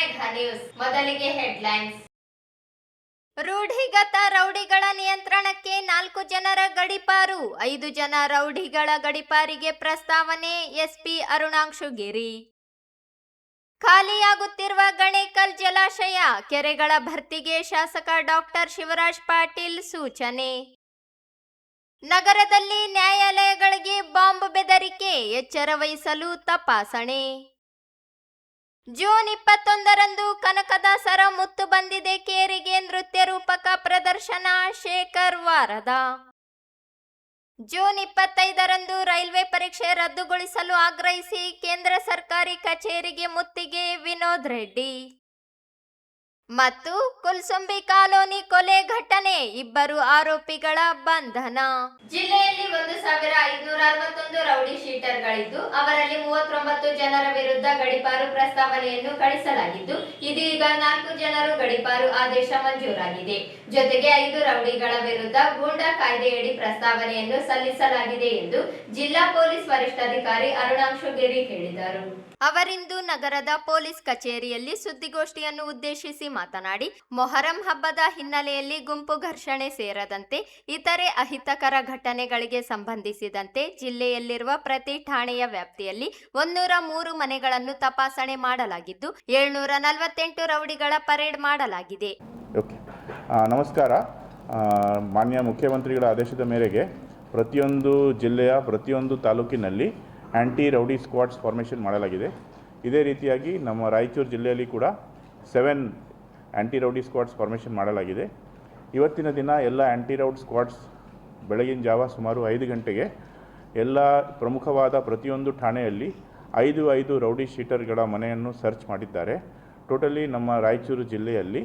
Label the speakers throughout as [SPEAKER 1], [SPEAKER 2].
[SPEAKER 1] ಮೇಘ news. ಮೊದಲಿಗೆ headlines. ರೂಢಿಗತ ರೌಡಿಗಳ ನಿಯಂತ್ರಣಕ್ಕೆ 4 ಜನರ ಗಡಿಪಾರು, 5 ಜನ ರೌಡಿಗಳ ಗಡಿಪಾರಿಗೆ ಪ್ರಸ್ತಾವನೆ. ಎಸ್ಪಿ ಅರುಣಾಂಶುಗಿರಿ. ಖಾಲಿಯಾಗುತ್ತಿರುವ ಗಣೇಕಲ್ ಜಲಾಶಯ, ಕೆರೆಗಳ ಭರ್ತಿಗೆ ಶಾಸಕ ಡಾಕ್ಟರ್ ಶಿವರಾಜ್ ಪಾಟೀಲ್ ಸೂಚನೆ. ನಗರದಲ್ಲಿ ನ್ಯಾಯಾಲಯಗಳಿಗೆ ಬಾಂಬ್ ಬೆದರಿಕೆ, ಎಚ್ಚರ ವಹಿಸಲು ತಪಾಸಣೆ. ಜೂನ್ 21ರಂದು ಕನಕದಾಸರ ಮುತ್ತು ಬಂದಿದೆ ಕೇರಿಗೆ ನೃತ್ಯ ರೂಪಕ ಪ್ರದರ್ಶನ. ಶೇಖರ್ ವಾರದ. ಜೂನ್ 25ರಂದು ರೈಲ್ವೆ ಪರೀಕ್ಷೆ ರದ್ದುಗೊಳಿಸಲು ಆಗ್ರಹಿಸಿ ಕೇಂದ್ರ ಸರ್ಕಾರಿ ಕಚೇರಿಗೆ ಮುತ್ತಿಗೆ. ವಿನೋದ್ ರೆಡ್ಡಿ. ಮತ್ತು ಕುಲ್ಸುಂಬಿ ಕಾಲೋನಿ ಕೊಲೆ ಘಟನೆ, 2 ಆರೋಪಿಗಳ ಬಂಧನ. ಜಿಲ್ಲೆಯಲ್ಲಿ 1561 ರೌಡಿ ಶೀಟರ್ಗಳಿದ್ದು ಅವರಲ್ಲಿ 39 ಜನರ ವಿರುದ್ಧ ಗಡಿಪಾರು ಪ್ರಸ್ತಾವನೆಯನ್ನು ಕಳಿಸಲಾಗಿದ್ದು ಇದೀಗ 4 ಜನರು ಗಡಿಪಾರು ಆದೇಶ ಮಂಜೂರಾಗಿದೆ. ಜೊತೆಗೆ 5 ರೌಡಿಗಳ ವಿರುದ್ಧ ಗೂಂಡಾ ಕಾಯ್ದೆಯಡಿ ಪ್ರಸ್ತಾವನೆಯನ್ನು ಸಲ್ಲಿಸಲಾಗಿದೆ ಎಂದು ಜಿಲ್ಲಾ ಪೊಲೀಸ್ ವರಿಷ್ಠಾಧಿಕಾರಿ ಅರುಣಾಂಶುಗಿರಿ ಹೇಳಿದರು. ಅವರಿಂದು ನಗರದ ಪೊಲೀಸ್ ಕಚೇರಿಯಲ್ಲಿ ಸುದ್ದಿಗೋಷ್ಠಿಯನ್ನು ಉದ್ದೇಶಿಸಿ ಮಾತನಾಡಿ, ಮೊಹರಂ ಹಬ್ಬದ ಹಿನ್ನೆಲೆಯಲ್ಲಿ ಗುಂಪು ಘರ್ಷಣೆ ಸೇರದಂತೆ ಇತರೆ ಅಹಿತಕರ ಘಟನೆಗಳಿಗೆ ಸಂಬಂಧಿಸಿದಂತೆ ಜಿಲ್ಲೆಯಲ್ಲಿರುವ ಪ್ರತಿ ಠಾಣೆಯ ವ್ಯಾಪ್ತಿಯಲ್ಲಿ 103 ಮನೆಗಳನ್ನು ತಪಾಸಣೆ ಮಾಡಲಾಗಿದ್ದು 748 ರೌಡಿಗಳ ಪರೇಡ್ ಮಾಡಲಾಗಿದೆ.
[SPEAKER 2] ನಮಸ್ಕಾರ. ಮಾನ್ಯ ಮುಖ್ಯಮಂತ್ರಿಗಳ ಆದೇಶದ ಮೇರೆಗೆ ಪ್ರತಿಯೊಂದು ಜಿಲ್ಲೆಯ ಪ್ರತಿಯೊಂದು ತಾಲೂಕಿನಲ್ಲಿ ಆ್ಯಂಟಿ ರೌಡಿ ಸ್ಕ್ವಾಡ್ಸ್ ಫಾರ್ಮೇಷನ್ ಮಾಡಲಾಗಿದೆ. ಇದೇ ರೀತಿಯಾಗಿ ನಮ್ಮ ರಾಯಚೂರು ಜಿಲ್ಲೆಯಲ್ಲಿ ಕೂಡ 7 ಆ್ಯಂಟಿ ರೌಡಿ ಸ್ಕ್ವಾಡ್ಸ್ ಫಾರ್ಮೇಷನ್ ಮಾಡಲಾಗಿದೆ. ಇವತ್ತಿನ ದಿನ ಎಲ್ಲ ಆ್ಯಂಟಿ ರೌಡ್ ಸ್ಕ್ವಾಡ್ಸ್ ಬೆಳಗಿನ ಜಾವ ಸುಮಾರು 5 ಗಂಟೆಗೆ ಎಲ್ಲ ಪ್ರಮುಖವಾದ ಪ್ರತಿಯೊಂದು ಠಾಣೆಯಲ್ಲಿ 5 ರೌಡಿ ಶೀಟರ್ಗಳ ಮನೆಯನ್ನು ಸರ್ಚ್ ಮಾಡಿದ್ದಾರೆ. ಟೋಟಲಿ ನಮ್ಮ ರಾಯಚೂರು ಜಿಲ್ಲೆಯಲ್ಲಿ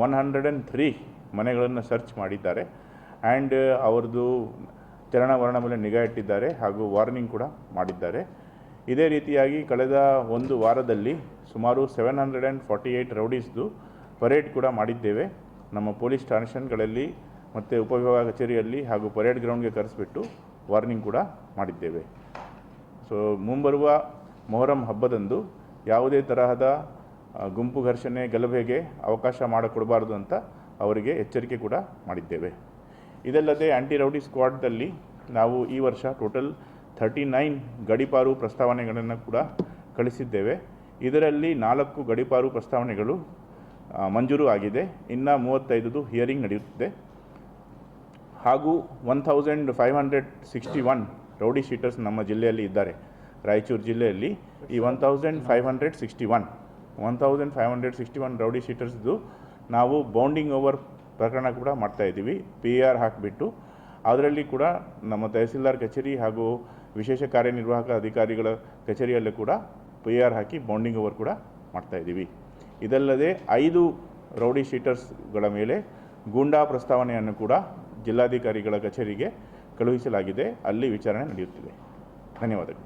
[SPEAKER 2] 103 ಮನೆಗಳನ್ನು ಸರ್ಚ್ ಮಾಡಿದ್ದಾರೆ ಆ್ಯಂಡ್ ಅವ್ರದ್ದು ಚಲನವಲನ ಮೇಲೆ ನಿಗಾ ಇಟ್ಟಿದ್ದಾರೆ ಹಾಗೂ ವಾರ್ನಿಂಗ್ ಕೂಡ ಮಾಡಿದ್ದಾರೆ. ಇದೇ ರೀತಿಯಾಗಿ ಕಳೆದ ಒಂದು ವಾರದಲ್ಲಿ ಸುಮಾರು 748 ರೌಡೀಸ್ದು ಪರೇಡ್ ಕೂಡ ಮಾಡಿದ್ದೇವೆ. ನಮ್ಮ ಪೊಲೀಸ್ ಸ್ಟೇಷನ್ಗಳಲ್ಲಿ ಮತ್ತು ಉಪವಿಭಾಗ ಕಚೇರಿಯಲ್ಲಿ ಹಾಗೂ ಪರೇಡ್ ಗ್ರೌಂಡ್ಗೆ ಕರೆಸಿಬಿಟ್ಟು ವಾರ್ನಿಂಗ್ ಕೂಡ ಮಾಡಿದ್ದೇವೆ. ಸೊ ಮುಂಬರುವ ಮೊಹರಂ ಹಬ್ಬದಂದು ಯಾವುದೇ ತರಹದ ಗುಂಪು ಘರ್ಷಣೆ ಗಲಭೆಗೆ ಅವಕಾಶ ಮಾಡಿಕೊಡಬಾರ್ದು ಅಂತ ಅವರಿಗೆ ಎಚ್ಚರಿಕೆ ಕೂಡ ಮಾಡಿದ್ದೇವೆ. ಇದಲ್ಲದೆ ಆ್ಯಂಟಿ ರೌಡಿ ಸ್ಕ್ವಾಡ್ದಲ್ಲಿ ನಾವು ಈ ವರ್ಷ ಟೋಟಲ್ 39 ಗಡಿಪಾರು ಪ್ರಸ್ತಾವನೆಗಳನ್ನು ಕೂಡ ಕಳಿಸಿದ್ದೇವೆ. ಇದರಲ್ಲಿ 4 ಗಡಿಪಾರು ಪ್ರಸ್ತಾವನೆಗಳು ಮಂಜೂರು ಆಗಿದೆ. ಇನ್ನು 35 ಹಿಯರಿಂಗ್ ನಡೆಯುತ್ತಿದೆ. ಹಾಗೂ 1561 ರೌಡಿ ಶೀಟರ್ಸ್ ನಮ್ಮ ಜಿಲ್ಲೆಯಲ್ಲಿ ಇದ್ದಾರೆ. ರಾಯಚೂರು ಜಿಲ್ಲೆಯಲ್ಲಿ ಈ 1561 ರೌಡಿ ಶೀಟರ್ಸ್ದು ನಾವು ಬೌಂಡಿಂಗ್ ಓವರ್ ಪ್ರಕರಣ ಕೂಡ ಮಾಡ್ತಾಯಿದ್ದೀವಿ. PAR ಹಾಕಿಬಿಟ್ಟು ಅದರಲ್ಲಿ ಕೂಡ ನಮ್ಮ ತಹಸೀಲ್ದಾರ್ ಕಚೇರಿ ಹಾಗೂ ವಿಶೇಷ ಕಾರ್ಯನಿರ್ವಾಹಕ ಅಧಿಕಾರಿಗಳ ಕಚೇರಿಯಲ್ಲೂ ಕೂಡ PAR ಹಾಕಿ ಬೌಂಡಿಂಗ್ ಓವರ್ ಕೂಡ ಮಾಡ್ತಾಯಿದ್ದೀವಿ. ಇದಲ್ಲದೆ 5 ರೌಡಿ ಶೀಟರ್ಸ್ಗಳ ಮೇಲೆ ಗೂಂಡಾ ಪ್ರಸ್ತಾವನೆಯನ್ನು ಕೂಡ ಜಿಲ್ಲಾಧಿಕಾರಿಗಳ ಕಚೇರಿಗೆ ಕಳುಹಿಸಲಾಗಿದೆ. ಅಲ್ಲಿ ವಿಚಾರಣೆ ನಡೆಯುತ್ತಿದೆ. ಧನ್ಯವಾದಗಳು.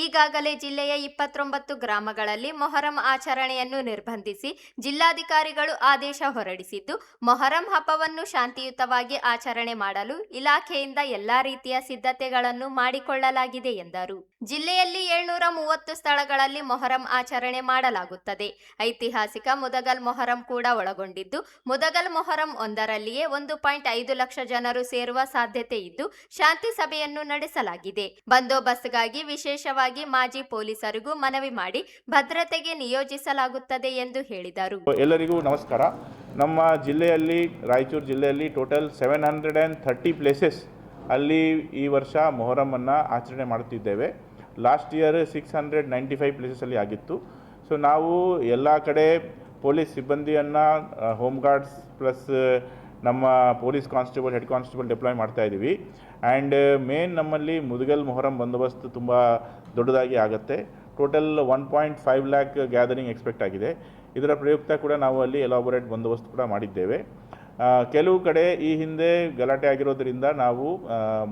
[SPEAKER 1] ಈಗಾಗಲೇ ಜಿಲ್ಲೆಯ 29 ಗ್ರಾಮಗಳಲ್ಲಿ ಮೊಹರಂ ಆಚರಣೆಯನ್ನು ನಿರ್ಬಂಧಿಸಿ ಜಿಲ್ಲಾಧಿಕಾರಿಗಳು ಆದೇಶ ಹೊರಡಿಸಿದ್ದು, ಮೊಹರಂ ಹಬ್ಬವನ್ನು ಶಾಂತಿಯುತವಾಗಿ ಆಚರಣೆ ಮಾಡಲು ಇಲಾಖೆಯಿಂದ ಎಲ್ಲಾ ರೀತಿಯ ಸಿದ್ಧತೆಗಳನ್ನು ಮಾಡಿಕೊಳ್ಳಲಾಗಿದೆ ಎಂದರು. ಜಿಲ್ಲೆಯಲ್ಲಿ 730 ಸ್ಥಳಗಳಲ್ಲಿ ಮೊಹರಂ ಆಚರಣೆ ಮಾಡಲಾಗುತ್ತದೆ. ಐತಿಹಾಸಿಕ ಮುದಗಲ್ ಮೊಹರಂ ಕೂಡ ಒಳಗೊಂಡಿದ್ದು, ಮುದಗಲ್ ಮೊಹರಂ ಒಂದರಲ್ಲಿಯೇ 1.5 ಲಕ್ಷ ಜನರು ಸೇರುವ ಸಾಧ್ಯತೆ ಇದ್ದು ಶಾಂತಿ ಸಭೆಯನ್ನು ನಡೆಸಲಾಗಿದೆ. ಬಂದೋಬಸ್ತ್ಗಾಗಿ ವಿಶೇಷವಾಗಿ ಮಾಜಿ ಪೊಲೀಸರಿಗೂ ಮನವಿ ಮಾಡಿ ಭದ್ರತೆಗೆ ನಿಯೋಜಿಸಲಾಗುತ್ತದೆ ಎಂದು ಹೇಳಿದರು.
[SPEAKER 2] ಎಲ್ಲರಿಗೂ ನಮಸ್ಕಾರ. ನಮ್ಮ ಜಿಲ್ಲೆಯಲ್ಲಿ ರಾಯಚೂರು ಜಿಲ್ಲೆಯಲ್ಲಿ ಟೋಟಲ್ 730 ಪ್ಲೇಸಸ್ ಅಲ್ಲಿ ಈ ವರ್ಷ ಮೊಹರಮನ್ನು ಆಚರಣೆ ಮಾಡುತ್ತಿದ್ದೇವೆ. ಲಾಸ್ಟ್ ಇಯರ್ 695 ಪ್ಲೇಸಸಲ್ಲಿ ಆಗಿತ್ತು. ಸೊ ನಾವು ಎಲ್ಲ ಕಡೆ ಪೊಲೀಸ್ ಸಿಬ್ಬಂದಿಯನ್ನು ಹೋಮ್ ಗಾರ್ಡ್ಸ್ ಪ್ಲಸ್ ನಮ್ಮ police constable head constable deploy ಮಾಡ್ತಾಯಿದ್ದೀವಿ. ಆ್ಯಂಡ್ ಮೇನ್ ನಮ್ಮಲ್ಲಿ ಮುದಗಲ್ ಮೊಹರಂ ಬಂದೋಬಸ್ತ್ ತುಂಬ ದೊಡ್ಡದಾಗಿ ಆಗುತ್ತೆ. ಟೋಟಲ್ 1.5 ಲ್ಯಾಕ್ ಗ್ಯಾದರಿಂಗ್ ಎಕ್ಸ್ಪೆಕ್ಟ್ ಆಗಿದೆ. ಇದರ ಪ್ರಯುಕ್ತ ಕೂಡ ನಾವು ಅಲ್ಲಿ ಎಲಾಬೊರೇಟ್ ಬಂದೋಬಸ್ತ್ ಕೂಡ ಮಾಡಿದ್ದೇವೆ. ಕೆಲವು ಕಡೆ ಈ ಹಿಂದೆ ಗಲಾಟೆ ಆಗಿರೋದ್ರಿಂದ ನಾವು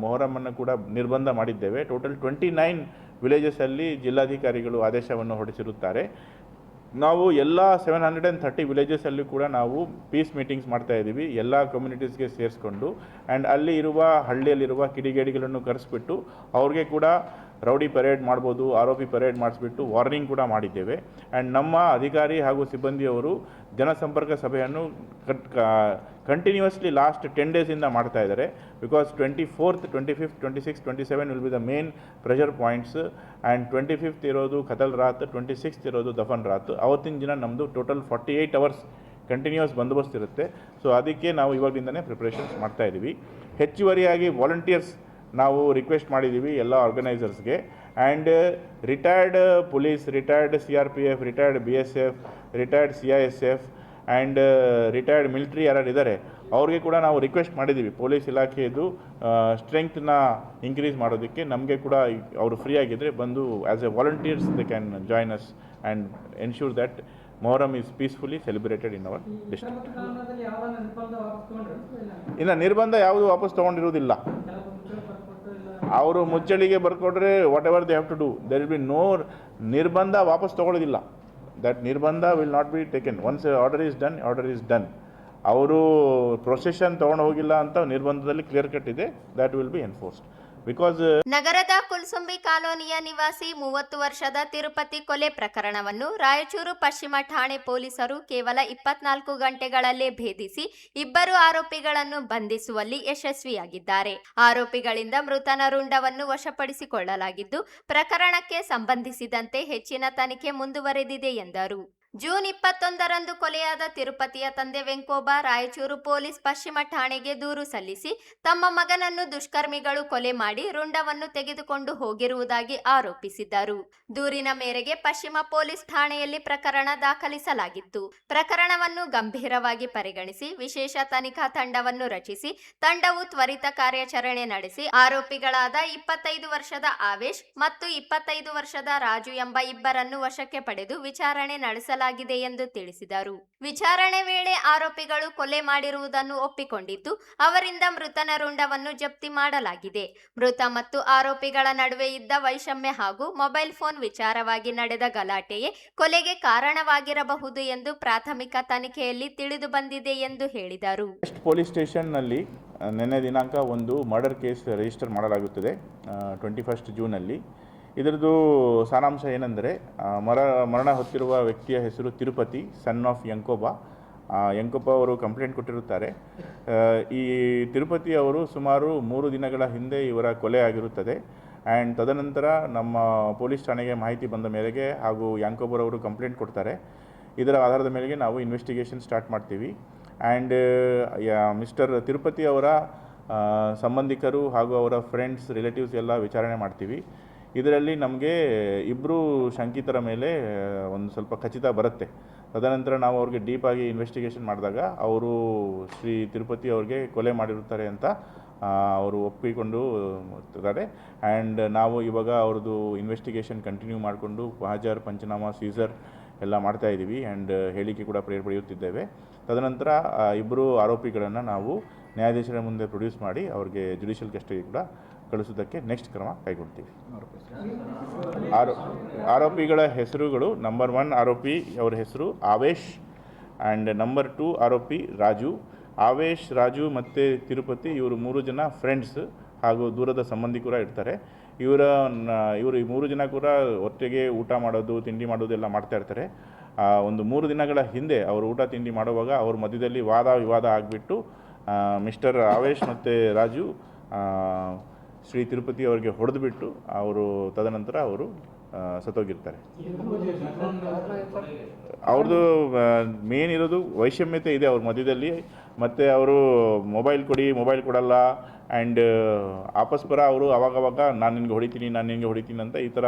[SPEAKER 2] ಮೊಹರಮನ್ನು ಕೂಡ ನಿರ್ಬಂಧ ಮಾಡಿದ್ದೇವೆ. ಟೋಟಲ್ 29 ವಿಲೇಜಸಲ್ಲಿ ಜಿಲ್ಲಾಧಿಕಾರಿಗಳು ಆದೇಶವನ್ನು ಹೊರಡಿಸಿರುತ್ತಾರೆ. ನಾವು ಎಲ್ಲ 730 ವಿಲೇಜಸಲ್ಲೂ ಕೂಡ ನಾವು ಪೀಸ್ ಮೀಟಿಂಗ್ಸ್ ಮಾಡ್ತಾಯಿದ್ದೀವಿ, ಎಲ್ಲ ಕಮ್ಯುನಿಟೀಸ್ಗೆ ಸೇರಿಸ್ಕೊಂಡು. ಆ್ಯಂಡ್ ಅಲ್ಲಿ ಇರುವ ಹಳ್ಳಿಯಲ್ಲಿರುವ ಕಿಡಿಗೇಡಿಗಳನ್ನು ಕರೆಸಿಬಿಟ್ಟು ಅವ್ರಿಗೆ ಕೂಡ ರೌಡಿ ಪರೇಡ್ ಮಾಡ್ಬೋದು, ಆರೋಪಿ ಪರೇಡ್ ಮಾಡಿಸ್ಬಿಟ್ಟು ವಾರ್ನಿಂಗ್ ಕೂಡ ಮಾಡಿದ್ದೇವೆ. ಆ್ಯಂಡ್ ನಮ್ಮ ಅಧಿಕಾರಿ ಹಾಗೂ ಸಿಬ್ಬಂದಿಯವರು ಜನಸಂಪರ್ಕ ಸಭೆಯನ್ನು ಕಂಟಿನ್ಯೂಸ್ಲಿ ಲಾಸ್ಟ್ 10 ಡೇಸಿಂದ ಮಾಡ್ತಾ ಇದ್ದಾರೆ. Because 24th, 25th, 26th, 27 will be the main pressure points. And 25th ಇರೋದು ಕತಲ್ ರಾತ್, 26th ಇರೋದು ದಫನ್ ರಾತ್. ಅವತ್ತಿನ ದಿನ ನಮ್ಮದು ಟೋಟಲ್ 48 hours ಕಂಟಿನ್ಯೂಸ್ ಬಂದೋಬಸ್ತ್ ಇರುತ್ತೆ. ಸೊ ಅದಕ್ಕೆ ನಾವು ಇವಾಗಲಿಂದನೇ ಪ್ರಿಪ್ರೇಷನ್ಸ್ ಮಾಡ್ತಾಯಿದ್ದೀವಿ. ಹೆಚ್ಚುವರಿಯಾಗಿ ವಾಲಂಟಿಯರ್ಸ್ ನಾವು ರಿಕ್ವೆಸ್ಟ್ ಮಾಡಿದ್ದೀವಿ ಎಲ್ಲ ಆರ್ಗನೈಸರ್ಸ್ಗೆ. And retired police, retired CRPF, retired BSF, retired CISF and retired military ಯಾರು ಇದ್ದಾರೆ ಅವ್ರಿಗೆ ಕೂಡ ನಾವು ರಿಕ್ವೆಸ್ಟ್ ಮಾಡಿದ್ದೀವಿ ಪೊಲೀಸ್ ಇಲಾಖೆಯದು ಸ್ಟ್ರೆಂಗ್ತನ್ನ ಇನ್ಕ್ರೀಸ್ ಮಾಡೋದಕ್ಕೆ. ನಮಗೆ ಕೂಡ ಅವರು ಫ್ರೀ ಆಗಿದ್ದರೆ ಬಂದು as a volunteers they can join us and ensure that Muharram is peacefully celebrated in our district. ಇನ್ನು ನಿರ್ಬಂಧ ಯಾವುದು ವಾಪಸ್ ತೊಗೊಂಡಿರೋದಿಲ್ಲ. ಅವರು ಮುಚ್ಚಳಿಗೆ ಬರ್ಕೊಡ್ರೆ whatever they have to do, there will be no ನಿರ್ಬಂಧ ವಾಪಸ್ ತೊಗೊಳ್ಳೋದಿಲ್ಲ. ದಟ್ ನಿರ್ಬಂಧ will not be taken. Once order is done, order is done. ಅವರು ಪ್ರೊಸೆಷನ್ ತೊಗೊಂಡು ಹೋಗಿಲ್ಲ ಅಂತ ನಿರ್ಬಂಧದಲ್ಲಿ ಕ್ಲಿಯರ್ ಕಟ್ ಇದೆ. That will be enforced. Because
[SPEAKER 1] ನಗರದ ಕುಲ್ಸುಂಬಿ ಕಾಲೋನಿಯ ನಿವಾಸಿ 30 ವರ್ಷದ ತಿರುಪತಿ ಕೊಲೆ ಪ್ರಕರಣವನ್ನು ರಾಯಚೂರು ಪಶ್ಚಿಮ ಠಾಣೆ ಪೊಲೀಸರು ಕೇವಲ 24 ಗಂಟೆಗಳಲ್ಲೇ ಭೇದಿಸಿ ಇಬ್ಬರು ಆರೋಪಿಗಳನ್ನು ಬಂಧಿಸುವಲ್ಲಿ ಯಶಸ್ವಿಯಾಗಿದ್ದಾರೆ. ಆರೋಪಿಗಳಿಂದ ಮೃತನ ರುಂಡವನ್ನು ವಶಪಡಿಸಿಕೊಳ್ಳಲಾಗಿದ್ದು ಪ್ರಕರಣಕ್ಕೆ ಸಂಬಂಧಿಸಿದಂತೆ ಹೆಚ್ಚಿನ ತನಿಖೆ ಮುಂದುವರೆದಿದೆ ಎಂದರು. ಜೂನ್ 21ರಂದು ಕೊಲೆಯಾದ ತಿರುಪತಿಯ ತಂದೆ ವೆಂಕೋಬ ರಾಯಚೂರು ಪೊಲೀಸ್ ಪಶ್ಚಿಮ ಠಾಣೆಗೆ ದೂರು ಸಲ್ಲಿಸಿ ತಮ್ಮ ಮಗನನ್ನು ದುಷ್ಕರ್ಮಿಗಳು ಕೊಲೆ ಮಾಡಿ ರುಂಡವನ್ನು ತೆಗೆದುಕೊಂಡು ಹೋಗಿರುವುದಾಗಿ ಆರೋಪಿಸಿದ್ದರು. ದೂರಿನ ಮೇರೆಗೆ ಪಶ್ಚಿಮ ಪೊಲೀಸ್ ಠಾಣೆಯಲ್ಲಿ ಪ್ರಕರಣ ದಾಖಲಿಸಲಾಗಿತ್ತು. ಪ್ರಕರಣವನ್ನು ಗಂಭೀರವಾಗಿ ಪರಿಗಣಿಸಿ ವಿಶೇಷ ತನಿಖಾ ತಂಡವನ್ನು ರಚಿಸಿ ತಂಡವು ತ್ವರಿತ ಕಾರ್ಯಾಚರಣೆ ನಡೆಸಿ ಆರೋಪಿಗಳಾದ 25 ವರ್ಷದ ಆವೇಶ್ ಮತ್ತು 25 ವರ್ಷದ ರಾಜು ಎಂಬ ಇಬ್ಬರನ್ನು ವಶಕ್ಕೆ ಪಡೆದು ವಿಚಾರಣೆ ನಡೆಸಲಾಗಿದೆ ಎಂದು ತಿಳಿಸಿದರು. ವಿಚಾರಣೆ ವೇಳೆ ಆರೋಪಿಗಳು ಕೊಲೆ ಮಾಡಿರುವುದನ್ನು ಒಪ್ಪಿಕೊಂಡಿದ್ದು ಅವರಿಂದ ಮೃತನ ರುಂಡವನ್ನು ಜಪ್ತಿ ಮಾಡಲಾಗಿದೆ. ಮೃತ ಮತ್ತು ಆರೋಪಿಗಳ ನಡುವೆ ಇದ್ದ ವೈಷಮ್ಯ ಹಾಗೂ ಮೊಬೈಲ್ ಫೋನ್ ವಿಚಾರವಾಗಿ ನಡೆದ ಗಲಾಟೆಯೇ ಕೊಲೆಗೆ ಕಾರಣವಾಗಿರಬಹುದು ಎಂದು ಪ್ರಾಥಮಿಕ ತನಿಖೆಯಲ್ಲಿ ತಿಳಿದು ಬಂದಿದೆ ಎಂದು ಹೇಳಿದರು.
[SPEAKER 2] ಪೊಲೀಸ್ ಸ್ಟೇಷನ್ನಲ್ಲಿ ನಿನ್ನೆ ದಿನಾಂಕ ಒಂದು ಮರ್ಡರ್ ಕೇಸ್ ರಿಜಿಸ್ಟರ್ ಮಾಡಲಾಗುತ್ತದೆ 21st ಜೂನಲ್ಲಿ. ಇದರದ್ದು ಸಾರಾಂಶ ಏನೆಂದರೆ ಮರಣ ಹೊತ್ತಿರುವ ವ್ಯಕ್ತಿಯ ಹೆಸರು ತಿರುಪತಿ, ಸನ್ ಆಫ್ ಯಂಕೋಬ. ಯಂಕೋಬ ಅವರು ಕಂಪ್ಲೇಂಟ್ ಕೊಟ್ಟಿರುತ್ತಾರೆ. ಈ ತಿರುಪತಿ ಅವರು ಸುಮಾರು 3 ದಿನಗಳ ಹಿಂದೆ ಇವರ ಕೊಲೆ ಆಗಿರುತ್ತದೆ. ಆ್ಯಂಡ್ ತದನಂತರ ನಮ್ಮ ಪೊಲೀಸ್ ಠಾಣೆಗೆ ಮಾಹಿತಿ ಬಂದ ಮೇರೆಗೆ ಹಾಗೂ ಯಾಂಕೋಬರವರು ಕಂಪ್ಲೇಂಟ್ ಕೊಡ್ತಾರೆ. ಇದರ ಆಧಾರದ ಮೇರೆಗೆ ನಾವು ಇನ್ವೆಸ್ಟಿಗೇಷನ್ ಸ್ಟಾರ್ಟ್ ಮಾಡ್ತೀವಿ. ಆ್ಯಂಡ್ ಮಿಸ್ಟರ್ ತಿರುಪತಿ ಅವರ ಸಂಬಂಧಿಕರು ಹಾಗೂ ಅವರ ಫ್ರೆಂಡ್ಸ್, ರಿಲೇಟಿವ್ಸ್ ಎಲ್ಲ ವಿಚಾರಣೆ ಮಾಡ್ತೀವಿ. ಇದರಲ್ಲಿ ನಮಗೆ ಇಬ್ಬರು ಶಂಕಿತರ ಮೇಲೆ ಒಂದು ಸ್ವಲ್ಪ ಖಚಿತ ಬರುತ್ತೆ. ತದನಂತರ ನಾವು ಅವ್ರಿಗೆ ಡೀಪಾಗಿ ಇನ್ವೆಸ್ಟಿಗೇಷನ್ ಮಾಡಿದಾಗ ಅವರು ಶ್ರೀ ತಿರುಪತಿ ಅವ್ರಿಗೆ ಕೊಲೆ ಮಾಡಿರುತ್ತಾರೆ ಅಂತ ಅವರು ಒಪ್ಪಿಕೊಂಡು ಇದ್ದಾರೆ. ಆ್ಯಂಡ್ ನಾವು ಇವಾಗ ಅವ್ರದ್ದು ಇನ್ವೆಸ್ಟಿಗೇಷನ್ ಕಂಟಿನ್ಯೂ ಮಾಡಿಕೊಂಡು ಹಾಜರ್, ಪಂಚನಾಮ, ಸೀಸರ್ ಎಲ್ಲ ಮಾಡ್ತಾಯಿದ್ದೀವಿ. ಆ್ಯಂಡ್ ಹೇಳಿಕೆ ಕೂಡ ಪಡೆಯುತ್ತಿದ್ದೇವೆ. ತದನಂತರ ಇಬ್ಬರು ಆರೋಪಿಗಳನ್ನು ನಾವು ನ್ಯಾಯಾಧೀಶರ ಮುಂದೆ ಪ್ರೊಡ್ಯೂಸ್ ಮಾಡಿ ಅವ್ರಿಗೆ ಜುಡಿಷಿಯಲ್ ಕಸ್ಟಡಿ ಕೂಡ ಕಳಿಸೋದಕ್ಕೆ ನೆಕ್ಸ್ಟ್ ಕ್ರಮ ಕೈಗೊಳ್ತೀವಿ. ಆರೋಪಿಗಳ ಹೆಸರುಗಳು: ನಂಬರ್ 1 ಆರೋಪಿ ಅವರ ಹೆಸರು ಆವೇಶ್ ಆ್ಯಂಡ್ ನಂಬರ್ 2 ಆರೋಪಿ ರಾಜು. ಆವೇಶ್, ರಾಜು ಮತ್ತು ತಿರುಪತಿ ಇವರು 3 ಜನ ಫ್ರೆಂಡ್ಸ್ ಹಾಗೂ ದೂರದ ಸಂಬಂಧಿ ಕೂಡ ಇರ್ತಾರೆ. ಇವರು ಈ 3 ಜನ ಕೂಡ ಒಟ್ಟಿಗೆ ಊಟ ಮಾಡೋದು, ತಿಂಡಿ ಮಾಡೋದು ಎಲ್ಲ ಮಾಡ್ತಾ ಇರ್ತಾರೆ. ಒಂದು 3 ದಿನಗಳ ಹಿಂದೆ ಅವರು ಊಟ ತಿಂಡಿ ಮಾಡುವಾಗ ಅವ್ರ ಮಧ್ಯದಲ್ಲಿ ವಾದ ವಿವಾದ ಆಗಿಬಿಟ್ಟು ಮಿಸ್ಟರ್ ಆವೇಶ್ ಮತ್ತು ರಾಜು ಶ್ರೀ ತಿರುಪತಿ ಅವರಿಗೆ ಹೊಡೆದುಬಿಟ್ಟು ಅವರು ತದನಂತರ ಅವರು ಸತ್ತೋಗಿರ್ತಾರೆ. ಅವ್ರದ್ದು ಮೇನ್ ಇರೋದು ವೈಷಮ್ಯತೆ ಇದೆ ಅವ್ರ ಮಧ್ಯದಲ್ಲಿ. ಮತ್ತು ಅವರು ಮೊಬೈಲ್ ಕೊಡಲ್ಲ. ಆ್ಯಂಡ್ ಆಪಸ್ಪರ ಅವರು ಅವಾಗವಾಗ ನಾನು ನಿನಗೆ ಹೊಡಿತೀನಿ ಅಂತ ಈ ಥರ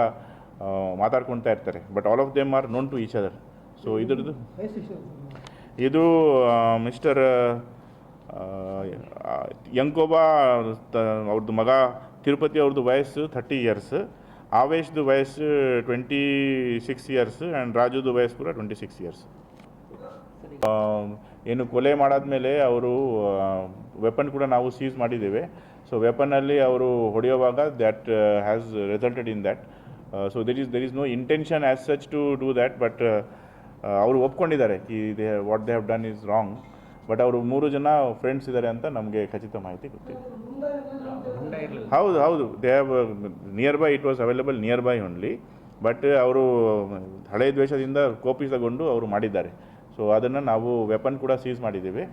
[SPEAKER 2] ಮಾತಾಡ್ಕೊಳ್ತಾ ಇರ್ತಾರೆ. But all of them are known to each other. So ಇದು ಮಿಸ್ಟರ್ ಯಂಕೋಬ ಅವ್ರದ್ದು ಮಗ ತಿರುಪತಿ ಅವ್ರದ್ದು ವಯಸ್ಸು 30 years, ಆವೇಶ್ದು ವಯಸ್ಸು 26 years ಆ್ಯಂಡ್ ರಾಜುದು ವಯಸ್ಸು ಕೂಡ 26 years. ಏನು ಕೊಲೆ ಮಾಡಾದ್ಮೇಲೆ ಅವರು ವೆಪನ್ ಕೂಡ ನಾವು ಸೀಸ್ ಮಾಡಿದ್ದೇವೆ. ಸೊ ವೆಪನ್ನಲ್ಲಿ ಅವರು ಹೊಡೆಯುವಾಗ that has resulted in that. So there is no intention as such to do that. But ಅವರು ಒಪ್ಕೊಂಡಿದ್ದಾರೆ what they have done is wrong. But ಅವರು 3 ಜನ ಫ್ರೆಂಡ್ಸ್ ಇದ್ದಾರೆ ಅಂತ ನಮಗೆ ಖಚಿತ ಮಾಹಿತಿ ಗೊತ್ತಿದೆ. ಹೌದು they have near by, it was available near by only. But ಅವರು ಹಳೆ ದ್ವೇಷದಿಂದ ಕೋಪಿತಗೊಂಡು ಅವರು ಮಾಡಿದ್ದಾರೆ. ಸೊ ಅದನ್ನು ನಾವು ವೆಪನ್ ಕೂಡ ಸೀಸ್ ಮಾಡಿದ್ದೇವೆ.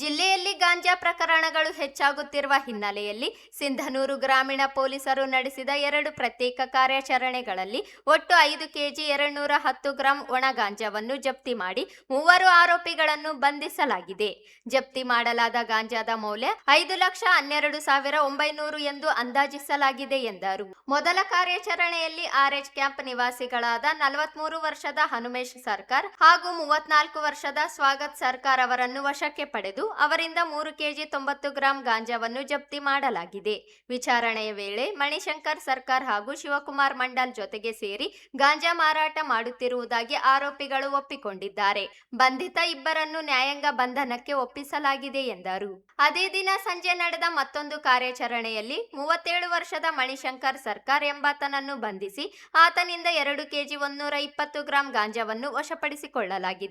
[SPEAKER 1] ಜಿಲ್ಲೆಯಲ್ಲಿ ಗಾಂಜಾ ಪ್ರಕರಣಗಳು ಹೆಚ್ಚಾಗುತ್ತಿರುವ ಹಿನ್ನೆಲೆಯಲ್ಲಿ ಸಿಂಧನೂರು ಗ್ರಾಮೀಣ ಪೊಲೀಸರು ನಡೆಸಿದ 2 ಪ್ರತ್ಯೇಕ ಕಾರ್ಯಾಚರಣೆಗಳಲ್ಲಿ ಒಟ್ಟು 5 ಕೆಜಿ 210 ಗ್ರಾಂ ಒಣ ಗಾಂಜಾವನ್ನು ಜಪ್ತಿ ಮಾಡಿ 3 ಆರೋಪಿಗಳನ್ನು ಬಂಧಿಸಲಾಗಿದೆ. ಜಪ್ತಿ ಮಾಡಲಾದ ಗಾಂಜಾದ ಮೌಲ್ಯ 5,12,900 ಎಂದು ಅಂದಾಜಿಸಲಾಗಿದೆ ಎಂದರು. ಮೊದಲ ಕಾರ್ಯಾಚರಣೆಯಲ್ಲಿ ಆರ್ಎಚ್ ಕ್ಯಾಂಪ್ ನಿವಾಸಿಗಳಾದ 43 ವರ್ಷದ ಹನುಮೇಶ್ ಸರ್ಕಾರ್ ಹಾಗೂ 34 ವರ್ಷದ ಸ್ವಾಗತ್ ಸರ್ಕಾರ್ ಅವರನ್ನು ವಶಕ್ಕೆ ಪಡೆದು ಅವರಿಂದ 3 ಕೆಜಿ 90 ಗ್ರಾಂ ಗಾಂಜಾವನ್ನು ಜಪ್ತಿ ಮಾಡಲಾಗಿದೆ. ವಿಚಾರಣೆಯ ವೇಳೆ ಮಣಿಶಂಕರ್ ಸರ್ಕಾರ್ ಹಾಗೂ ಶಿವಕುಮಾರ್ ಮಂಡಲ್ ಜೊತೆಗೆ ಸೇರಿ ಗಾಂಜಾ ಮಾರಾಟ ಮಾಡುತ್ತಿರುವುದಾಗಿ ಆರೋಪಿಗಳು ಒಪ್ಪಿಕೊಂಡಿದ್ದಾರೆ. ಬಂಧಿತ ಇಬ್ಬರನ್ನು ನ್ಯಾಯಾಂಗ ಬಂಧನಕ್ಕೆ ಒಪ್ಪಿಸಲಾಗಿದೆ ಎಂದರು. ಅದೇ ದಿನ ಸಂಜೆ ನಡೆದ ಮತ್ತೊಂದು ಕಾರ್ಯಾಚರಣೆಯಲ್ಲಿ 37 ವರ್ಷದ ಮಣಿಶಂಕರ್ ಸರ್ಕಾರ್ ಎಂಬಾತನನ್ನು ಬಂಧಿಸಿ ಆತನಿಂದ 2 ಕೆಜಿ 120 ಗ್ರಾಂ ಗಾಂಜಾವನ್ನು ವಶಪಡಿಸಿಕೊಳ್ಳಲಾಗಿದೆ.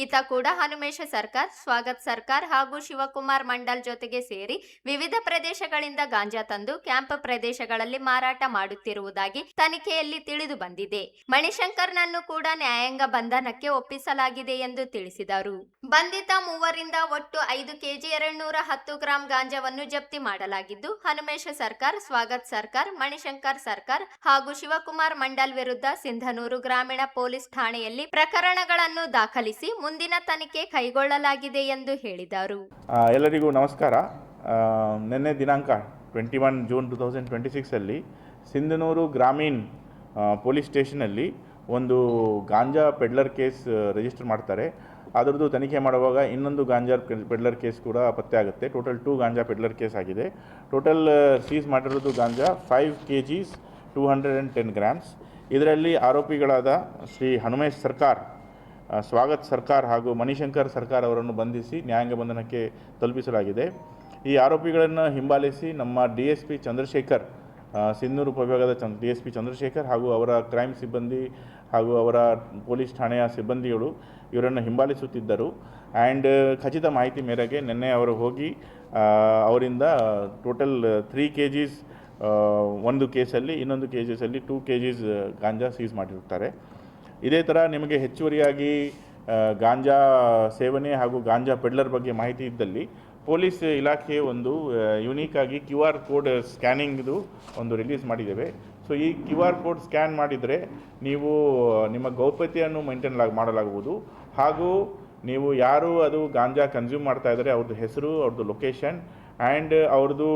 [SPEAKER 1] ಈತ ಕೂಡ ಹನುಮೇಶ ಸರ್ಕಾರ್, ಸ್ವಾಗತ್ ಸರ್ಕಾರ್ ಹಾಗೂ ಶಿವಕುಮಾರ್ ಮಂಡಲ್ ಜೊತೆಗೆ ಸೇರಿ ವಿವಿಧ ಪ್ರದೇಶಗಳಿಂದ ಗಾಂಜಾ ತಂದು ಕ್ಯಾಂಪ್ ಪ್ರದೇಶಗಳಲ್ಲಿ ಮಾರಾಟ ಮಾಡುತ್ತಿರುವುದಾಗಿ ತನಿಖೆಯಲ್ಲಿ ತಿಳಿದು ಬಂದಿದೆ. ಮಣಿಶಂಕರ್ನನ್ನು ಕೂಡ ನ್ಯಾಯಾಂಗ ಬಂಧನಕ್ಕೆ ಒಪ್ಪಿಸಲಾಗಿದೆ ಎಂದು ತಿಳಿಸಿದರು. ಬಂಧಿತ ಮೂವರಿಂದ ಒಟ್ಟು 5 ಕೆಜಿ 210 ಗ್ರಾಂ ಗಾಂಜಾವನ್ನು ಜಪ್ತಿ ಮಾಡಲಾಗಿದ್ದು, ಹನುಮೇಶ ಸರ್ಕಾರ್, ಸ್ವಾಗತ್ ಸರ್ಕಾರ್, ಮಣಿಶಂಕರ್ ಸರ್ಕಾರ್ ಹಾಗೂ ಶಿವಕುಮಾರ್ ಮಂಡಲ್ ವಿರುದ್ಧ ಸಿಂಧನೂರು ಗ್ರಾಮೀಣ ಪೊಲೀಸ್ ಠಾಣೆಯಲ್ಲಿ ಪ್ರಕರಣಗಳನ್ನು ದಾಖಲಿಸಿ ಮುಂದಿನ ತನಿಖೆ ಕೈಗೊಳ್ಳಲಾಗಿದೆ ಎಂದು ಹೇಳಿದರು.
[SPEAKER 2] ಎಲ್ಲರಿಗೂ ನಮಸ್ಕಾರ. ನಿನ್ನೆ ದಿನಾಂಕ 21 ಜೂನ್ 2026 ಸಿಂಧನೂರು ಗ್ರಾಮೀಣ್ ಪೊಲೀಸ್ ಸ್ಟೇಷನಲ್ಲಿ ಒಂದು ಗಾಂಜಾ ಪೆಡ್ಲರ್ ಕೇಸ್ ರಿಜಿಸ್ಟರ್ ಮಾಡ್ತಾರೆ. ಅದರದ್ದು ತನಿಖೆ ಮಾಡುವಾಗ ಇನ್ನೊಂದು ಗಾಂಜಾ ಪೆಡ್ಲರ್ ಕೇಸ್ ಕೂಡ ಪತ್ತೆ ಆಗುತ್ತೆ. ಟೋಟಲ್ 2 ಗಾಂಜಾ ಪೆಡ್ಲರ್ ಕೇಸ್ ಆಗಿದೆ. ಟೋಟಲ್ ಸೀಸ್ ಮಾಡಿರೋದು ಗಾಂಜಾ 5 ಕೆಜಿಸ್ 210 ಗ್ರಾಮ್ಸ್. ಇದರಲ್ಲಿ ಆರೋಪಿಗಳಾದ ಶ್ರೀ ಹನುಮೇಶ್ ಸರ್ಕಾರ್, ಸ್ವಾಗತ್ ಸರ್ಕಾರ್ ಹಾಗೂ ಮಣಿಶಂಕರ್ ಸರ್ಕಾರ್ ಅವರನ್ನು ಬಂಧಿಸಿ ನ್ಯಾಯಾಂಗ ಬಂಧನಕ್ಕೆ ತಲುಪಿಸಲಾಗಿದೆ. ಈ ಆರೋಪಿಗಳನ್ನು ಹಿಂಬಾಲಿಸಿ ನಮ್ಮ DSP ಚಂದ್ರಶೇಖರ್, ಸಿಂಧನೂರು ಉಪವಿಭಾಗದ DSP ಚಂದ್ರಶೇಖರ್ ಹಾಗೂ ಅವರ ಕ್ರೈಮ್ ಸಿಬ್ಬಂದಿ ಹಾಗೂ ಅವರ ಪೊಲೀಸ್ ಠಾಣೆಯ ಸಿಬ್ಬಂದಿಗಳು ಇವರನ್ನು ಹಿಂಬಾಲಿಸುತ್ತಿದ್ದರು. ಆ್ಯಂಡ್ ಖಚಿತ ಮಾಹಿತಿ ಮೇರೆಗೆ ನಿನ್ನೆ ಅವರು ಹೋಗಿ ಅವರಿಂದ ಟೋಟಲ್ 3 ಕೆಜಿಸ್ ಒಂದು ಕೇಸಲ್ಲಿ, ಇನ್ನೊಂದು ಕೇಸಲ್ಲಿ 2 ಕೆಜಿಸ್ ಗಾಂಜಾ ಸೀಸ್ ಮಾಡಿರುತ್ತಾರೆ. ಇದೇ ಥರ ನಿಮಗೆ ಹೆಚ್ಚುವರಿಯಾಗಿ ಗಾಂಜಾ ಸೇವನೆ ಹಾಗೂ ಗಾಂಜಾ ಪೆಡ್ಲರ್ ಬಗ್ಗೆ ಮಾಹಿತಿ ಇದ್ದಲ್ಲಿ ಪೊಲೀಸ್ ಇಲಾಖೆ ಒಂದು ಯುನೀಕಾಗಿ QR ಕೋಡ್ ಸ್ಕ್ಯಾನಿಂಗ್ದು ಒಂದು ರಿಲೀಸ್ ಮಾಡಿದ್ದೇವೆ. ಸೊ ಈ QR ಕೋಡ್ ಸ್ಕ್ಯಾನ್ ಮಾಡಿದರೆ ನೀವು ನಿಮ್ಮ ಗೌಪ್ಯತೆಯನ್ನು ಮೇಂಟೈನ್ ಮಾಡಲಾಗುವುದು. ಹಾಗೂ ನೀವು ಯಾರು ಅದು ಗಾಂಜಾ ಕನ್ಸ್ಯೂಮ್ ಮಾಡ್ತಾ ಇದ್ದಾರೆ ಅವ್ರದ್ದು ಹೆಸರು, ಅವ್ರದ್ದು ಲೊಕೇಶನ್ ಆ್ಯಂಡ್ ಅವ್ರದ್ದು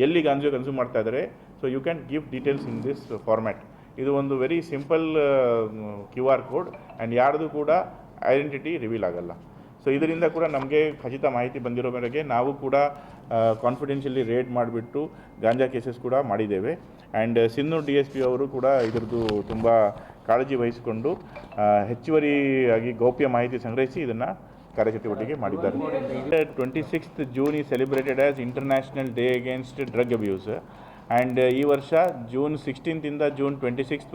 [SPEAKER 2] ಎಲ್ಲಿ ಗಾಂಜಾ ಕನ್ಸ್ಯೂಮ್ ಮಾಡ್ತಾ ಇದ್ದಾರೆ, so you can give details in this format. ಇದು ಒಂದು very simple QR code and ಯಾರ್ದು ಕೂಡ ಐಡೆಂಟಿಟಿ ರಿವೀಲ್ ಆಗಲ್ಲ. ಸೊ ಇದರಿಂದ ಕೂಡ ನಮಗೆ ಖಚಿತ ಮಾಹಿತಿ ಬಂದಿರೋ ಮೇರೆಗೆ ನಾವು ಕೂಡ ಕಾನ್ಫಿಡೆನ್ಷಿಯಲಿ ರೇಡ್ ಮಾಡಿಬಿಟ್ಟು ಗಾಂಜಾ ಕೇಸಸ್ ಕೂಡ ಮಾಡಿದ್ದೇವೆ. ಆ್ಯಂಡ್ ಸಿಂಧನೂರು DSP ಅವರು ಕೂಡ ಇದರದ್ದು ತುಂಬ ಕಾಳಜಿ ವಹಿಸಿಕೊಂಡು ಹೆಚ್ಚುವರಿಯಾಗಿ ಗೌಪ್ಯ ಮಾಹಿತಿ ಸಂಗ್ರಹಿಸಿ ಇದನ್ನು ಕಾರ್ಯಚಟುವಟಿಕೆ ಮಾಡಿದ್ದಾರೆ. 26th ಜೂನ್ ಈ celebrated as international day against drug abuse. And ಈ ವರ್ಷ June 16th June 26th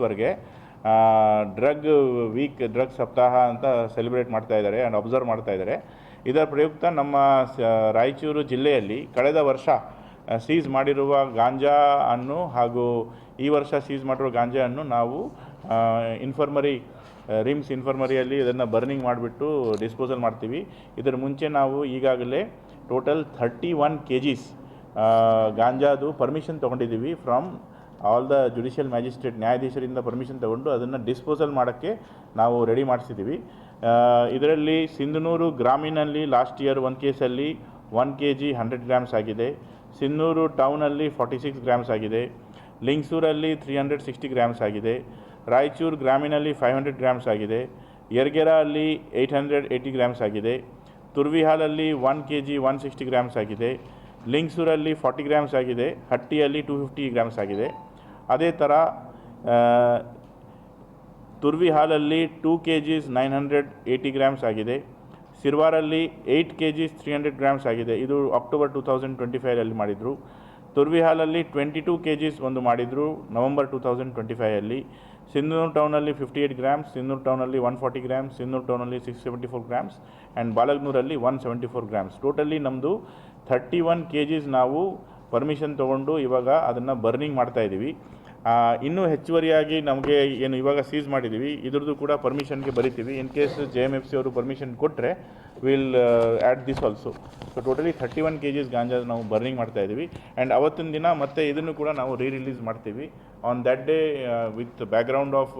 [SPEAKER 2] drug week, drug ಸಪ್ತಾಹ ಅಂತ ಸೆಲೆಬ್ರೇಟ್ ಮಾಡ್ತಾ ಇದ್ದಾರೆ ಆ್ಯಂಡ್ ಅಬ್ಸರ್ವ್ ಮಾಡ್ತಾ ಇದ್ದಾರೆ. ಇದರ ಪ್ರಯುಕ್ತ ನಮ್ಮ ರಾಯಚೂರು ಜಿಲ್ಲೆಯಲ್ಲಿ ಕಳೆದ ವರ್ಷ ಸೀಸ್ ಮಾಡಿರುವ ಗಾಂಜಾ ಅನ್ನು ಹಾಗೂ ಈ ವರ್ಷ ಸೀಸ್ ಮಾಡಿರುವ ಗಾಂಜಾ ಅನ್ನು ನಾವು ರಿಮ್ಸ್ ಇನ್ಫರ್ಮರಿಯಲ್ಲಿ ಇದನ್ನು ಬರ್ನಿಂಗ್ ಮಾಡಿಬಿಟ್ಟು ಡಿಸ್ಪೋಸಲ್ ಮಾಡ್ತೀವಿ. ಇದರ ಮುಂಚೆ ನಾವು ಈಗಾಗಲೇ ಟೋಟಲ್ 31 ಕೆಜಿಸ್ ಗಾಂಜಾದು ಪರ್ಮಿಷನ್ ತೊಗೊಂಡಿದ್ದೀವಿ from all the judicial magistrate, ನ್ಯಾಯಾಧೀಶರಿಂದ ಪರ್ಮಿಷನ್ ತೊಗೊಂಡು ಅದನ್ನು ಡಿಸ್ಪೋಸಲ್ ಮಾಡೋಕ್ಕೆ ನಾವು ರೆಡಿ ಮಾಡಿಸಿದ್ದೀವಿ. ಇದರಲ್ಲಿ ಸಿಂಧನೂರು ಗ್ರಾಮೀಣಲ್ಲಿ ಲಾಸ್ಟ್ ಇಯರ್ ಒಂದು ಕೇಸಲ್ಲಿ 1 kg 100 ಗ್ರಾಮ್ಸ್ ಆಗಿದೆ. ಸಿಂಧನೂರು ಟೌನಲ್ಲಿ 46 ಗ್ರಾಮ್ಸ್ ಆಗಿದೆ. ಲಿಂಗಸೂರಲ್ಲಿ 360 ಗ್ರಾಮ್ಸ್ ಆಗಿದೆ. ರಾಯಚೂರು ಗ್ರಾಮೀಣಲ್ಲಿ 500 ಗ್ರಾಮ್ಸ್ ಆಗಿದೆ. ಯರಗೆರ ಅಲ್ಲಿ 880 ಗ್ರಾಮ್ಸ್ ಆಗಿದೆ. ತುರ್ವಿಹಾಲಲ್ಲಿ 1 kg 160 ಗ್ರಾಮ್ಸ್ ಆಗಿದೆ. ಲಿಂಗಸೂರಲ್ಲಿ 40 ಗ್ರಾಮ್ಸ್ ಆಗಿದೆ. ಹಟ್ಟಿಯಲ್ಲಿ 250 ಗ್ರಾಮ್ಸ್ ಆಗಿದೆ. ಅದೇ ಥರ ತುರ್ವಿಹಾಲಲ್ಲಿ 2 kg 980 ಗ್ರಾಮ್ಸ್ ಆಗಿದೆ. ಸಿರ್ವಾರಲ್ಲಿ 8 kg 300 ಗ್ರಾಮ್ಸ್ ಆಗಿದೆ. ಇದು ಅಕ್ಟೋಬರ್ 2025 ಮಾಡಿದರು. ತುರ್ವಿಹಾಲಲ್ಲಿ 22 kg ಒಂದು ಮಾಡಿದರು ನವಂಬರ್ 2025. ಸಿಂಧನೂರು ಟೌನಲ್ಲಿ 58 ಗ್ರಾಮ್ಸ್, ಸಿಂಧನೂರು ಟೌನಲ್ಲಿ 140 ಗ್ರಾಮ್ಸ್, ಸಿಂಧನೂರು ಟೌನಲ್ಲಿ 674 ಗ್ರಾಮ್ಸ್ ಆ್ಯಂಡ್ ಬಾಲಗ್ನೂರಲ್ಲಿ 174 ಗ್ರಾಮ್ಸ್. ಟೋಟಲಿ ನಮ್ಮದು 31 kg ನಾವು ಪರ್ಮಿಷನ್ ತೊಗೊಂಡು ಇವಾಗ ಅದನ್ನು ಬರ್ನಿಂಗ್ ಮಾಡ್ತಾಯಿದ್ದೀವಿ. ಇನ್ನೂ ಹೆಚ್ಚುವರಿಯಾಗಿ ನಮಗೆ ಏನು ಇವಾಗ ಸೀಸ್ ಮಾಡಿದ್ದೀವಿ ಇದ್ರದ್ದು ಕೂಡ ಪರ್ಮಿಷನ್ಗೆ ಬರಿತೀವಿ. ಇನ್ ಕೇಸ್ JMFC ಅವರು ಪರ್ಮಿಷನ್ ಕೊಟ್ಟರೆ will add this also. So totally 31 kgs ಗಾಂಜಾ ನಾವು ಬರ್ನಿಂಗ್ ಮಾಡ್ತಾಯಿದ್ದೀವಿ. ಆ್ಯಂಡ್ ಅವತ್ತಿನ ದಿನ ಮತ್ತೆ ಇದನ್ನು ಕೂಡ ನಾವು ರಿಲೀಸ್ ಮಾಡ್ತೀವಿ. On that day with background of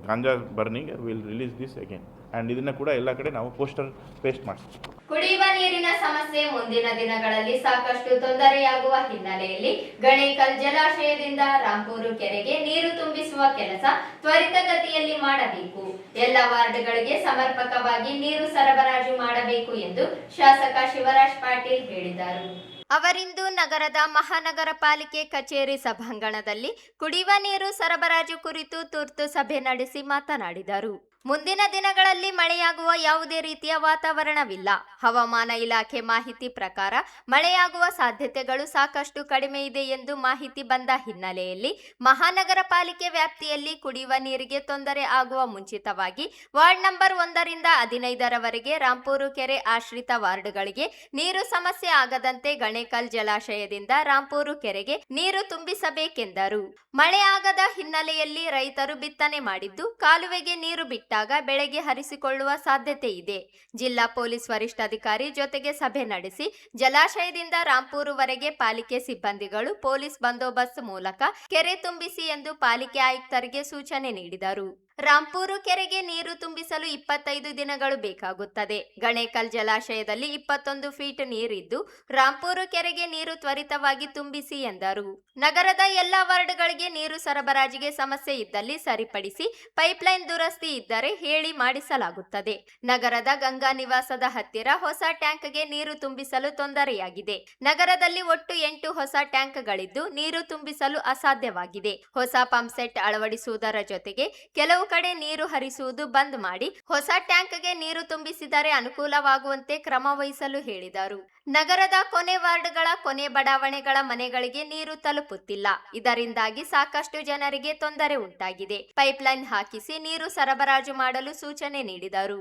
[SPEAKER 2] ganja burning will release this again. And ಇದನ್ನು ಕೂಡ ಎಲ್ಲ ಕಡೆ ನಾವು ಪೋಸ್ಟರ್ ಪೇಸ್ಟ್ ಮಾಡ್ತೀವಿ.
[SPEAKER 1] ಕುಡಿಯುವ ನೀರಿನ ಸಮಸ್ಯೆ ಮುಂದಿನ ದಿನಗಳಲ್ಲಿ ಸಾಕಷ್ಟು ತೊಂದರೆಯಾಗುವ ಹಿನ್ನೆಲೆಯಲ್ಲಿ ಗಣೇಕಲ್ ಜಲಾಶಯದಿಂದ ರಾಂಪೂರು ಕೆರೆಗೆ ನೀರು ತುಂಬಿಸುವ ಕೆಲಸ ತ್ವರಿತಗತಿಯಲ್ಲಿ ಮಾಡಬೇಕು. ಎಲ್ಲ ವಾರ್ಡ್ಗಳಿಗೆ ಸಮರ್ಪಕವಾಗಿ ನೀರು ಸರಬರಾಜು ಮಾಡಬೇಕು ಎಂದು ಶಾಸಕ ಶಿವರಾಜ್ ಪಾಟೀಲ್ ಹೇಳಿದರು. ಅವರಿಂದು ನಗರದ ಮಹಾನಗರ ಪಾಲಿಕೆ ಕಚೇರಿ ಸಭಾಂಗಣದಲ್ಲಿ ಕುಡಿಯುವ ನೀರು ಸರಬರಾಜು ಕುರಿತು ತುರ್ತು ಸಭೆ ನಡೆಸಿ ಮಾತನಾಡಿದರು. ಮುಂದಿನ ದಿನಗಳಲ್ಲಿ ಮಳೆಯಾಗುವ ಯಾವುದೇ ರೀತಿಯ ವಾತಾವರಣವಿಲ್ಲ. ಹವಾಮಾನ ಇಲಾಖೆ ಮಾಹಿತಿ ಪ್ರಕಾರ ಮಳೆಯಾಗುವ ಸಾಧ್ಯತೆಗಳು ಸಾಕಷ್ಟು ಕಡಿಮೆ ಇದೆ ಎಂದು ಮಾಹಿತಿ ಬಂದ ಹಿನ್ನೆಲೆಯಲ್ಲಿ ಮಹಾನಗರ ಪಾಲಿಕೆ ವ್ಯಾಪ್ತಿಯಲ್ಲಿ ಕುಡಿಯುವ ನೀರಿಗೆ ತೊಂದರೆ ಆಗುವ ಮುಂಚಿತವಾಗಿ ವಾರ್ಡ್ ನಂಬರ್ 1ರಿಂದ 15ರವರೆಗೆ ರಾಂಪೂರು ಕೆರೆ ಆಶ್ರಿತ ವಾರ್ಡ್ಗಳಿಗೆ ನೀರು ಸಮಸ್ಯೆ ಆಗದಂತೆ ಗಣೇಕಲ್ ಜಲಾಶಯದಿಂದ ರಾಂಪೂರು ಕೆರೆಗೆ ನೀರು ತುಂಬಿಸಬೇಕೆಂದರು. ಮಳೆ ಆಗದ ಹಿನ್ನೆಲೆಯಲ್ಲಿ ರೈತರು ಬಿತ್ತನೆ ಮಾಡಿದ್ದು ಕಾಲುವೆಗೆ ನೀರು ಬಿಟ್ಟಾಗ ಬೆಳೆಗೆ ಹರಿಸಿಕೊಳ್ಳುವ ಸಾಧ್ಯತೆ ಇದೆ. ಜಿಲ್ಲಾ ಪೊಲೀಸ್ ವರಿಷ್ಠಾಧಿಕಾರಿ ಜೊತೆಗೆ ಸಭೆ ನಡೆಸಿ ಜಲಾಶಯದಿಂದ ರಾಂಪೂರುವರೆಗೆ ಪಾಲಿಕೆ ಸಿಬ್ಬಂದಿಗಳು ಪೊಲೀಸ್ ಬಂದೋಬಸ್ತ್ ಮೂಲಕ ಕೆರೆ ತುಂಬಿಸಿ ಎಂದು ಪಾಲಿಕೆ ಆಯುಕ್ತರಿಗೆ ಸೂಚನೆ ನೀಡಿದರು. ರಾಂಪೂರು ಕೆರೆಗೆ ನೀರು ತುಂಬಿಸಲು 25 ದಿನಗಳು ಬೇಕಾಗುತ್ತದೆ. ಗಣೇಕಲ್ ಜಲಾಶಯದಲ್ಲಿ 21 ಫೀಟ್ ನೀರಿದ್ದು ರಾಂಪೂರು ಕೆರೆಗೆ ನೀರು ತ್ವರಿತವಾಗಿ ತುಂಬಿಸಿ ಎಂದರು. ನಗರದ ಎಲ್ಲಾ ವಾರ್ಡ್ಗಳಿಗೆ ನೀರು ಸರಬರಾಜಿಗೆ ಸಮಸ್ಯೆ ಇದ್ದಲ್ಲಿ ಸರಿಪಡಿಸಿ ಪೈಪ್ಲೈನ್ ದುರಸ್ತಿ ಇದ್ದರೆ ಹೇಳಿ ಮಾಡಿಸಲಾಗುತ್ತದೆ. ನಗರದ ಗಂಗಾ ನಿವಾಸದ ಹತ್ತಿರ ಹೊಸ ಟ್ಯಾಂಕ್ಗೆ ನೀರು ತುಂಬಿಸಲು ತೊಂದರೆಯಾಗಿದೆ. ನಗರದಲ್ಲಿ ಒಟ್ಟು 8 ಹೊಸ ಟ್ಯಾಂಕ್ಗಳಿದ್ದು ನೀರು ತುಂಬಿಸಲು ಅಸಾಧ್ಯವಾಗಿದೆ. ಹೊಸ ಪಂಪ್ ಸೆಟ್ ಅಳವಡಿಸುವುದರ ಜೊತೆಗೆ ಕೆಲವು ಕಡೆ ನೀರು ಹರಿಸುವುದು ಬಂದ್ ಮಾಡಿ ಹೊಸ ಟ್ಯಾಂಕ್ಗೆ ನೀರು ತುಂಬಿಸಿದರೆ ಅನುಕೂಲವಾಗುವಂತೆ ಕ್ರಮ ವಹಿಸಲು ಹೇಳಿದರು. ನಗರದ ಕೊನೆ ವಾರ್ಡ್ಗಳ ಕೊನೆ ಬಡಾವಣೆಗಳ ಮನೆಗಳಿಗೆ ನೀರು ತಲುಪುತ್ತಿಲ್ಲ. ಇದರಿಂದಾಗಿ ಸಾಕಷ್ಟು ಜನರಿಗೆ ತೊಂದರೆ ಉಂಟಾಗಿದೆ. ಪೈಪ್ಲೈನ್ ಹಾಕಿಸಿ ನೀರು ಸರಬರಾಜು ಮಾಡಲು ಸೂಚನೆ ನೀಡಿದರು.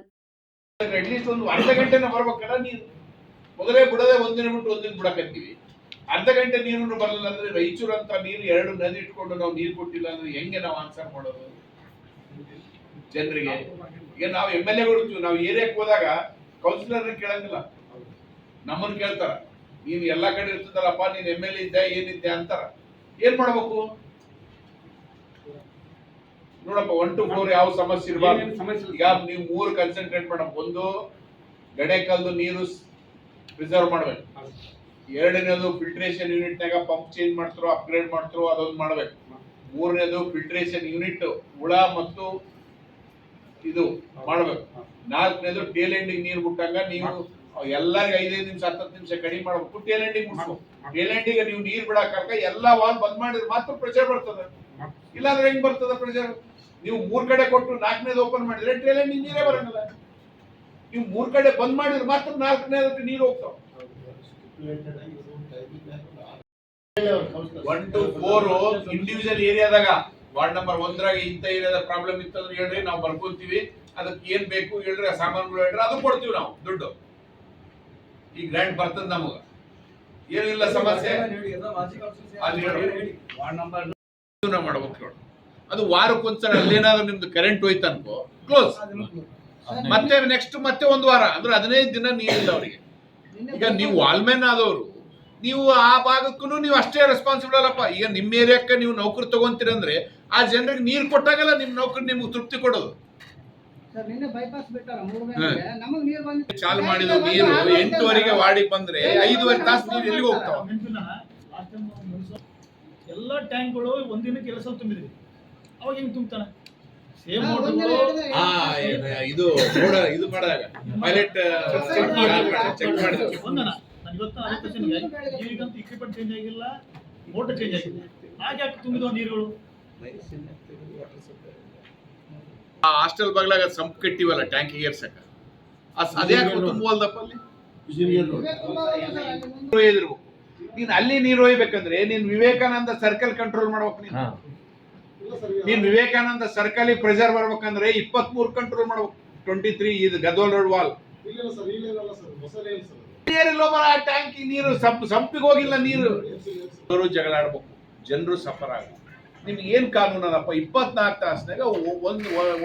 [SPEAKER 3] ಅಟ್ಲೀಸ್ಟ್ ಒಂದು ಅರ್ಧ ಗಂಟೆನ ಬರ್ಬೇಕಲ್ಲ ನೀರು. ಮೊದಲೇ ಬಿಡದೆ ಒಂದಿನ ಬಿಟ್ಟು ಒಂದಿನ ಬಿಡಕತ್ತೀವಿ. ಅರ್ಧ ಗಂಟೆ ನೀರು ಬರಲಿಲ್ಲ ಅಂದ್ರೆ ರಾಯಚೂರು ಅಂತ ನೀರು 2 ನದಿ ಇಟ್ಕೊಂಡು ನಾವು ನೀರು ಕೊಟ್ಟಿಲ್ಲ ಅಂದ್ರೆ ಹೆಂಗೆ ನಾವು ಆನ್ಸರ್ ಮಾಡೋದು ಜನರಿಗೆ? ಈಗ ನಾವು MLAಗಳು ನಾವು ಏರಿಯಾಕ್ಕೆ ಹೋದಾಗ ಕೌನ್ಸಿಲರ್ ಕೇಳಂಗಿಲ್ಲ, ನಮ್ಮನ್ನು ಕೇಳ್ತಾರ. ನೀನು ಎಲ್ಲಾ ಕಡೆ ಇರ್ತದಲ್ಲಪ್ಪ, ನೀನ್ MLA ಇದ್ದೆ ಏನಿದ್ದೆ ಅಂತಾರ. ಏನ್ ಮಾಡ್ಬೇಕು ನೋಡಪ್ಪ. 1 to 4 ಯಾವ ಸಮಸ್ಯೆ ಇರಬಾರ್ದು. ಈಗ ನೀವು 3 ಕನ್ಸಂಟ್ರೇಟ್ ಮಾಡಬೇಕು. ಒಂದು, ಗಣೇಕಲ್ದು ನೀರು ಪ್ರಿಸರ್ವ್ ಮಾಡ್ಬೇಕು. ಎರಡನೇದು ಫಿಲ್ಟ್ರೇಷನ್ ಯೂನಿಟ್ನಾಗ ಪಂಪ್ ಚೇಂಜ್ ಮಾಡ್ತಾರೋ ಅಪ್ಗ್ರೇಡ್ ಮಾಡ್ತಾರೋ ಅದೊಂದು ಮಾಡ್ಬೇಕು. ಮೂರನೇದು ಫಿಲ್ಟ್ರೇಷನ್ ಯೂನಿಟ್ ಹುಳ ಮತ್ತು ಇದು ಮಾಡ್ಬೇಕು. ನಾಲ್ಕನೇದು ಟೇಲ್ ಎಂಡಿಂಗ್ ನೀರು ಬಿಟ್ಟಂಗ ನೀವು ಎಲ್ಲರಿಗೂ 5-5 ನಿಮಿಷ 10 ನಿಮಿಷ ಕಡಿಮೆ ಮಾಡ್ಬೇಕು. ಟೇಲ್ ಎಂಡಿಂಗ್ ಮುಗಿಸ್ಬೇಕು. ಟೇಲ್ ಎಂಡಿಗೆ ನೀವು ನೀರು ಬಿಡಾಕ ಎಲ್ಲಾ ವಾಲ್ ಬಂದ್ ಮಾಡಿದ್ರೆ ಮಾತ್ರ ಪ್ರೆಷರ್ ಬರ್ತದೆ. ಇಲ್ಲಾಂದ್ರೆ ಹೆಂಗ್ ಬರ್ತದ ಪ್ರೆಷರ್? ನೀವು 3 ಕಡೆ ಕೊಟ್ಟು 4ನೇದು ಓಪನ್ ಮಾಡಿದ್ರೆ ಟೇಲ್ ಎಂಡಿಂಗ್ ನೀರೇ ಬರಂಗಿಲ್ಲ. ನೀವು 3 ಕಡೆ ಬಂದ್ ಮಾಡಿದ್ರೆ ಮಾತ್ರ 4ನೇದಕ್ಕೆ ನೀರು ಹೋಗ್ತಾವ. 1 to 4 ಇಂಡಿವಿಜುವಲ್ ಏರಿಯಾದಾಗ ವಾರ್ಡ್ ನಂಬರ್ 1ರಾಗ ಇಂಥ ಏರಿಯಾದ ಪ್ರಾಬ್ಲಮ್ ಇತ್ತಂದ್ರೆ ಹೇಳ್ರಿ, ನಾವು ಬರ್ಕೊಂತೀವಿ. ಅದಕ್ಕೆ ಏನ್ ಬೇಕು ಹೇಳ್ರಿ, ಸಾಮಾನುಗಳು ಹೇಳ್ರಿ, ಅದು ಕೊಡ್ತೀವಿ ನಾವು ದುಡ್ಡು. ಈ ಗ್ರಾಂಟ್ ಬರ್ತದ ನಮಗ. ಏನಿಲ್ಲ ಸಮಸ್ಯೆ ಮಾಡ್ಬೇಕು. ಅದು ವಾರಕ್ಕೊಂದ್ಸಲ ಅಲ್ಲೇನಾದ್ರೂ ನಿಮ್ದು ಕರೆಂಟ್ ಹೋಯ್ತು ಅನ್ಕೋ, ಕ್ಲೋಸ್. ಮತ್ತೆ ನೆಕ್ಸ್ಟ್ ಮತ್ತೆ 1 ವಾರ ಅಂದ್ರೆ 15 ದಿನ ನೀರಿಲ್ಲ ಅವರಿಗೆ. ಈಗ ನೀವು ವಾಲ್ಮೆನ್ ಆದವರು, ನೀವು ಆ ಭಾಗಕ್ಕೂ ನೀವು ಅಷ್ಟೇ ರೆಸ್ಪಾನ್ಸಿಬಲ್ ಅಲ್ಲಪ್ಪ. ಈಗ ನಿಮ್ಮ ಏರಿಯಾಕ್ಕೆ ನೀವು ನೌಕರಿ ತಗೊಂತೀರಂದ್ರೆ ಆ ಜನರಿಗೆ ನೀರು ಕೊಟ್ಟಾಗಲ್ಲ ನಿಮ್ ನೌಕರಿ ನಿಮ್ಗೆ ತೃಪ್ತಿ ಕೊಡೋದು. ಚಾಲು ಮಾಡಿದ ನೀರು 8ವರೆಗೆ ವಾರ್ಡಿಗೆ ಬಂದ್ರೆ 5.5 ತಾಸು ನೀರು ಎಲ್ಲಿಗೆ ಹೋಗ್ತಾವ?
[SPEAKER 4] ಎಲ್ಲ ಟ್ಯಾಂಕ್ಗಳು ಒಂದಿನ ಕೆಲಸ ತುಂಬಿದ್ರಿ, ಅವಾಗ ಹೆಂಗ್ ತುಂಬ್ತಾನ?
[SPEAKER 3] ಇದು ಇದು ಮಾಡಿದಾಗ ಪೈಲಟ್ ಚೆಕ್ ಮಾಡಿದಾಗ
[SPEAKER 4] ಈಗಂತೂ ಇಕ್ವಿಪ್ಮೆಂಟ್ ಚೇಂಜ್ ಆಗಿಲ್ಲ, ಮೋಟರ್ ಚೇಂಜ್ ಆಗಿಲ್ಲ. ಹಾಗೆ ಯಾಕೆ ತುಂಬಿದವ ನೀರುಗಳು?
[SPEAKER 3] ಹಾಸ್ಟೆಲ್ ಬಾಗ್ಲಾಗ ಸಂಪ್ ಕಟ್ಟಿವಲ್ಲ ಟ್ಯಾಂಕಿಗೆ ಏರ್ಸಕ, ಅದೇ ತುಂಬಲ್ದಪ್ಪ. ಅಲ್ಲಿ ನೀನ್ ಅಲ್ಲಿ ನೀರು ಒಯ್ಬೇಕಂದ್ರೆ ನೀನ್ ವಿವೇಕಾನಂದ ಸರ್ಕಲ್ ಕಂಟ್ರೋಲ್ ಮಾಡ್ಬೇಕು. ನೀನ್ ವಿವೇಕಾನಂದ ಸರ್ಕಲ್ ಪ್ರೆಷರ್ ಬರ್ಬೇಕಂದ್ರೆ 23 ಕಂಟ್ರೋಲ್ ಮಾಡ್ಬೇಕು. 23 ಇದು ಗದ್ವಾಲ್ ರೋಡ್ ವಾಲ್ ಟ್ಯಾಂಕಿ ನೀರು ಸಂಪಿಗೆ ಹೋಗಿಲ್ಲ ನೀರು. ಅವರು ಜಗಳ ಆಡ್ಬೇಕು, ಜನರು ಸಫರ್ ಆಗ. ನಿಮ್ಗೆ ಏನ್ ಕಾನೂನು ಅದಪ್ಪ? 24 ತಾಸ್ನಾಗ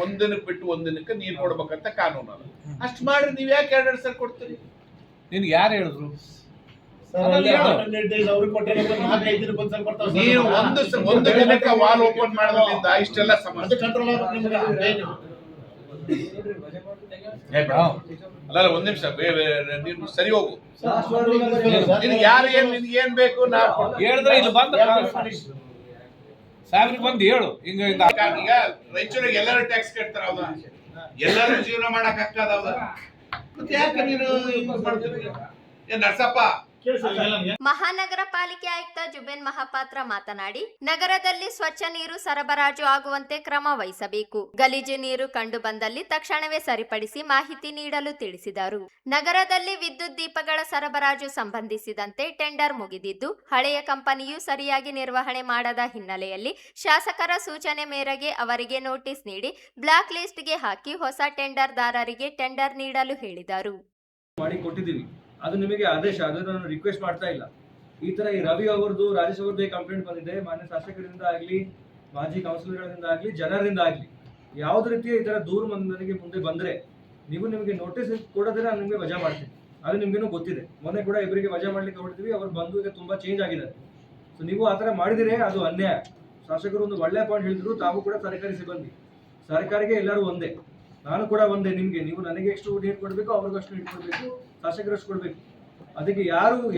[SPEAKER 3] ಒಂದಿನಕ್ಕೆ ಬಿಟ್ಟು ಒಂದಿನಕ್ಕೆ ನೀರು ಕೊಡ್ಬೇಕಂತ ಕಾನೂನು ಅದ. ಅಷ್ಟ್ ಮಾಡ್ರಿ, ನೀವ್ ಯಾಕೆ 2 ಸಲ ಕೊಡ್ತೀರಿ?
[SPEAKER 5] ನಿನ್ಗೆ ಯಾರು ಹೇಳಿದ್ರು?
[SPEAKER 3] ನೀವು ಒಂದು ದಿನಕ್ಕೆ ವಾಲ್ ಓಪನ್ ಮಾಡೋದ್ರಿಂದ ಇಷ್ಟೆಲ್ಲ ಸಮಸ್ಯೆ ಅಲ್ಲ. ಒಂದ್ ನಿಮಿಷ, ನೀನು ಸರಿ ಹೋಗು. ನಿನ್ಗೆ ಯಾರು ನಿನ್ಗೆ ಏನ್ ಬೇಕು ನಾವು
[SPEAKER 5] ಹೇಳಿದ್ರೆ ಇಲ್ಲಿ ಬಂದು ಸಾಹೇಬ್ರಿಗೆ ಬಂದು ಹೇಳು. ಹಿಂಗ
[SPEAKER 3] ಈಗ ರಾಯಚೂರಿಗೆ ಎಲ್ಲರೂ ಟ್ಯಾಕ್ಸ್ ಕಟ್ತಾರ, ಹೌದಾ? ಎಲ್ಲರೂ ಜೀವನ ಮಾಡಕ್ ಆಗ್ತದ, ಹೌದಾ? ಮತ್ತೆ ಯಾಕೆ ನೀನು ಮಾಡ್ತೀರಿ? ಏನ್ ನರ್ಸಪ್ಪ?
[SPEAKER 1] ಮಹಾನಗರ ಪಾಲಿಕೆ ಆಯುಕ್ತ ಜುಬೇನ್ ಮಹಾಪಾತ್ರ ಮಾತನಾಡಿ, ನಗರದಲ್ಲಿ ಸ್ವಚ್ಛ ನೀರು ಸರಬರಾಜು ಆಗುವಂತೆ ಕ್ರಮ ವಹಿಸಬೇಕು. ಗಲೀಜು ನೀರು ಕಂಡು ಬಂದಲ್ಲಿ ತಕ್ಷಣವೇ ಸರಿಪಡಿಸಿ ಮಾಹಿತಿ ನೀಡಲು ತಿಳಿಸಿದರು. ನಗರದಲ್ಲಿ ವಿದ್ಯುತ್ ದೀಪಗಳ ಸರಬರಾಜು ಸಂಬಂಧಿಸಿದಂತೆ ಟೆಂಡರ್ ಮುಗಿದಿದ್ದು, ಹಳೆಯ ಕಂಪನಿಯು ಸರಿಯಾಗಿ ನಿರ್ವಹಣೆ ಮಾಡದ ಹಿನ್ನೆಲೆಯಲ್ಲಿ ಶಾಸಕರ ಸೂಚನೆ ಮೇರೆಗೆ ಅವರಿಗೆ ನೋಟಿಸ್ ನೀಡಿ ಬ್ಲಾಕ್ ಲಿಸ್ಟ್ಗೆ ಹಾಕಿ ಹೊಸ ಟೆಂಡರ್ದಾರರಿಗೆ ಟೆಂಡರ್ ನೀಡಲು ಹೇಳಿದರು.
[SPEAKER 6] ಅದು ನಿಮಗೆ ಆದೇಶ, ಅದನ್ನು ನಾನು ರಿಕ್ವೆಸ್ಟ್ ಮಾಡ್ತಾ ಇಲ್ಲ. ಈ ತರ ಈ ರವಿ ಅವರದು, ರಾಜೇಶ್ ಅವರದ್ದು ಕಂಪ್ಲೇಂಟ್ ಬಂದಿದೆ. ಮಾನ್ಯ ಶಾಸಕರಿಂದ ಆಗಲಿ, ಮಾಜಿ ಕೌನ್ಸಿಲರ್ಗಳಿಂದ ಆಗಲಿ, ಜನರಿಂದ ಆಗಲಿ ಯಾವುದೇ ರೀತಿಯ ಈ ತರ ದೂರು ನನಗೆ ಮುಂದೆ ಬಂದ್ರೆ ನಿಮಗೆ ನೋಟಿಸ್ ಕೊಡೋದ್ರೆ ನಾನು ನಿಮಗೆ ವಜಾ ಮಾಡ್ತೀನಿ. ಅದು ನಿಮ್ಗೇನು ಗೊತ್ತಿದೆ. ಮೊನ್ನೆ ಕೂಡ ಇಬ್ಬರಿಗೆ ವಜಾ ಮಾಡ್ಲಿಕ್ಕೆ ಹೊರಡ್ತೀವಿ. ಅವ್ರು ಬಂದು ಈಗ ತುಂಬಾ ಚೇಂಜ್ ಆಗಿದ್ದಾರೆ. ಸೊ ನೀವು ಆ ತರ ಮಾಡಿದಿರೆ ಅದು ಅನ್ಯಾಯ. ಶಾಸಕರು ಒಂದು ಒಳ್ಳೆ ಪಾಯಿಂಟ್ ಹೇಳಿದ್ರು, ತಾವು ಕೂಡ ಸರ್ಕಾರಿ ಸಿಬ್ಬಂದಿ, ಸರ್ಕಾರಿಗೆ ಎಲ್ಲರೂ ಒಂದೇ, ನಾನು ಕೂಡ ಒಂದೇ. ನೀವು ನನಗೆ ಎಷ್ಟು ನೀರು ಕೊಡಬೇಕು, ಅವ್ರಿಗೂ ಅಷ್ಟು ನೀರು ಕೊಡಬೇಕು, ಶಾಸಕರು ಅಷ್ಟು ಕೊಡಬೇಕು. ಅದಕ್ಕೆ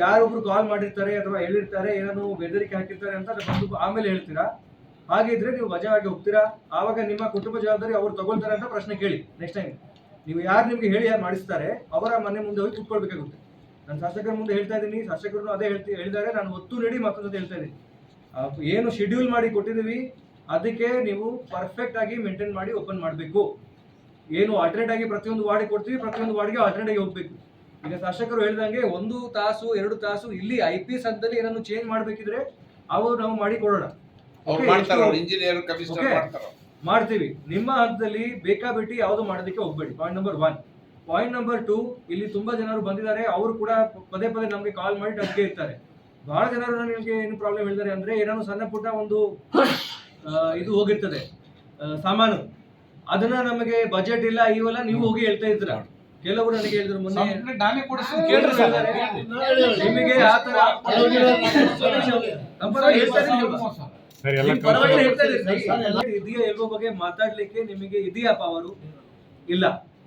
[SPEAKER 6] ಯಾರೊಬ್ರು ಕಾಲ್ ಮಾಡಿರ್ತಾರೆ ಅಥವಾ ಹೇಳಿರ್ತಾರೆ, ಏನೋ ಬೆದರಿಕೆ ಹಾಕಿರ್ತಾರೆ ಅಂತ ಬಂದು ಆಮೇಲೆ ಹೇಳ್ತೀರಾ. ಹಾಗಿದ್ರೆ ನೀವು ವಜಾವಾಗಿ ಹೋಗ್ತೀರಾ. ಆವಾಗ ನಿಮ್ಮ ಕುಟುಂಬ ಜವಾಬ್ದಾರಿ ಅವ್ರು ತಗೊಳ್ತಾರೆ ಅಂತ ಪ್ರಶ್ನೆ ಕೇಳಿ. ನೆಕ್ಸ್ಟ್ ಟೈಮ್ ನೀವು ನಿಮ್ಗೆ ಹೇಳಿ ಯಾರು ಮಾಡಿಸ್ತಾರೆ ಅವರ ಮನೆ ಮುಂದೆ ಹೋಗಿ ಕೂತ್ಕೊಳ್ಬೇಕಾಗುತ್ತೆ. ನಾನು ಶಾಸಕರ ಮುಂದೆ ಹೇಳ್ತಾ ಇದ್ದೀನಿ, ಶಾಸಕರು ಅದೇ ಹೇಳಿದ್ದಾರೆ. ನಾನು ಒತ್ತು ನೀಡಿ ಮತ್ತೊಂದು ಹೇಳ್ತಾ ಇದ್ದೀನಿ, ಏನು ಶೆಡ್ಯೂಲ್ ಮಾಡಿ ಕೊಟ್ಟಿದ್ದೀವಿ ಅದಕ್ಕೆ ನೀವು ಪರ್ಫೆಕ್ಟ್ ಆಗಿ ಮೇಂಟೈನ್ ಮಾಡಿ ಓಪನ್ ಮಾಡಬೇಕು. ಏನು ಆಲ್ಟರ್ನೇಟ್ ಆಗಿ ಪ್ರತಿಯೊಂದು ವಾರ್ಡ್ ಕೊಡ್ತೀವಿ, ಪ್ರತಿಯೊಂದು ವಾರ್ಡ್ಗೆ ಆಲ್ಟರ್ನೇಟ್ ಆಗಿ ಹೋಗ್ಬೇಕು. ಈಗ ಶಾಸಕರು ಹೇಳಿದಂಗೆ 1 ತಾಸು 2 ತಾಸು ಇಲ್ಲಿ IPS ಹಂತದಲ್ಲಿ ಏನನ್ನು ಚೇಂಜ್ ಮಾಡಬೇಕಿದ್ರೆ ಅವು ನಾವು ಮಾಡಿ ಕೊಡೋಣ, ಮಾಡ್ತೀವಿ. ನಿಮ್ಮ ಹಂತದಲ್ಲಿ ಬೇಕಾಬಿಟ್ಟಿ ಯಾವುದು ಮಾಡೋದಕ್ಕೆ ಹೋಗ್ಬೇಡಿ. Point number 1. ಪಾಯಿಂಟ್ ನಂಬರ್ 2, ಇಲ್ಲಿ ತುಂಬಾ ಜನರು ಬಂದಿದ್ದಾರೆ. ಅವರು ಕೂಡ ಪದೇ ಪದೇ ನಮಗೆ ಕಾಲ್ ಮಾಡಿ ಡಗ್ಗೆ ಇರ್ತಾರೆ. ಬಹಳ ಜನರು ನನಗೆ ಏನು ಪ್ರಾಬ್ಲಮ್ ಹೇಳಿದ್ದಾರೆ ಅಂದ್ರೆ, ಏನೋ ಸಣ್ಣ ಪುಟ್ಟ ಒಂದು ಇದು ಹೋಗಿರ್ತದೆ ಸಾಮಾನು, ಅದನ್ನ ನಮಗೆ ಬಜೆಟ್ ಇಲ್ಲ ಇವೆಲ್ಲ ನೀವು ಹೋಗಿ ಹೇಳ್ತಾ ಇದ್ರ. ಕೆಲವರು ನನಗೆ ಹೇಳಿದ್ರು ಮೊನ್ನೆ, ನಿಮಗೆ ಆತರ ಇದೆಯಾ ಎಲ್ಬೋ ಬಗ್ಗೆ ಮಾತಾಡ್ಲಿಕ್ಕೆ ನಿಮಗೆ ಇದೆಯಾ ಪವರು? ಇಲ್ಲ,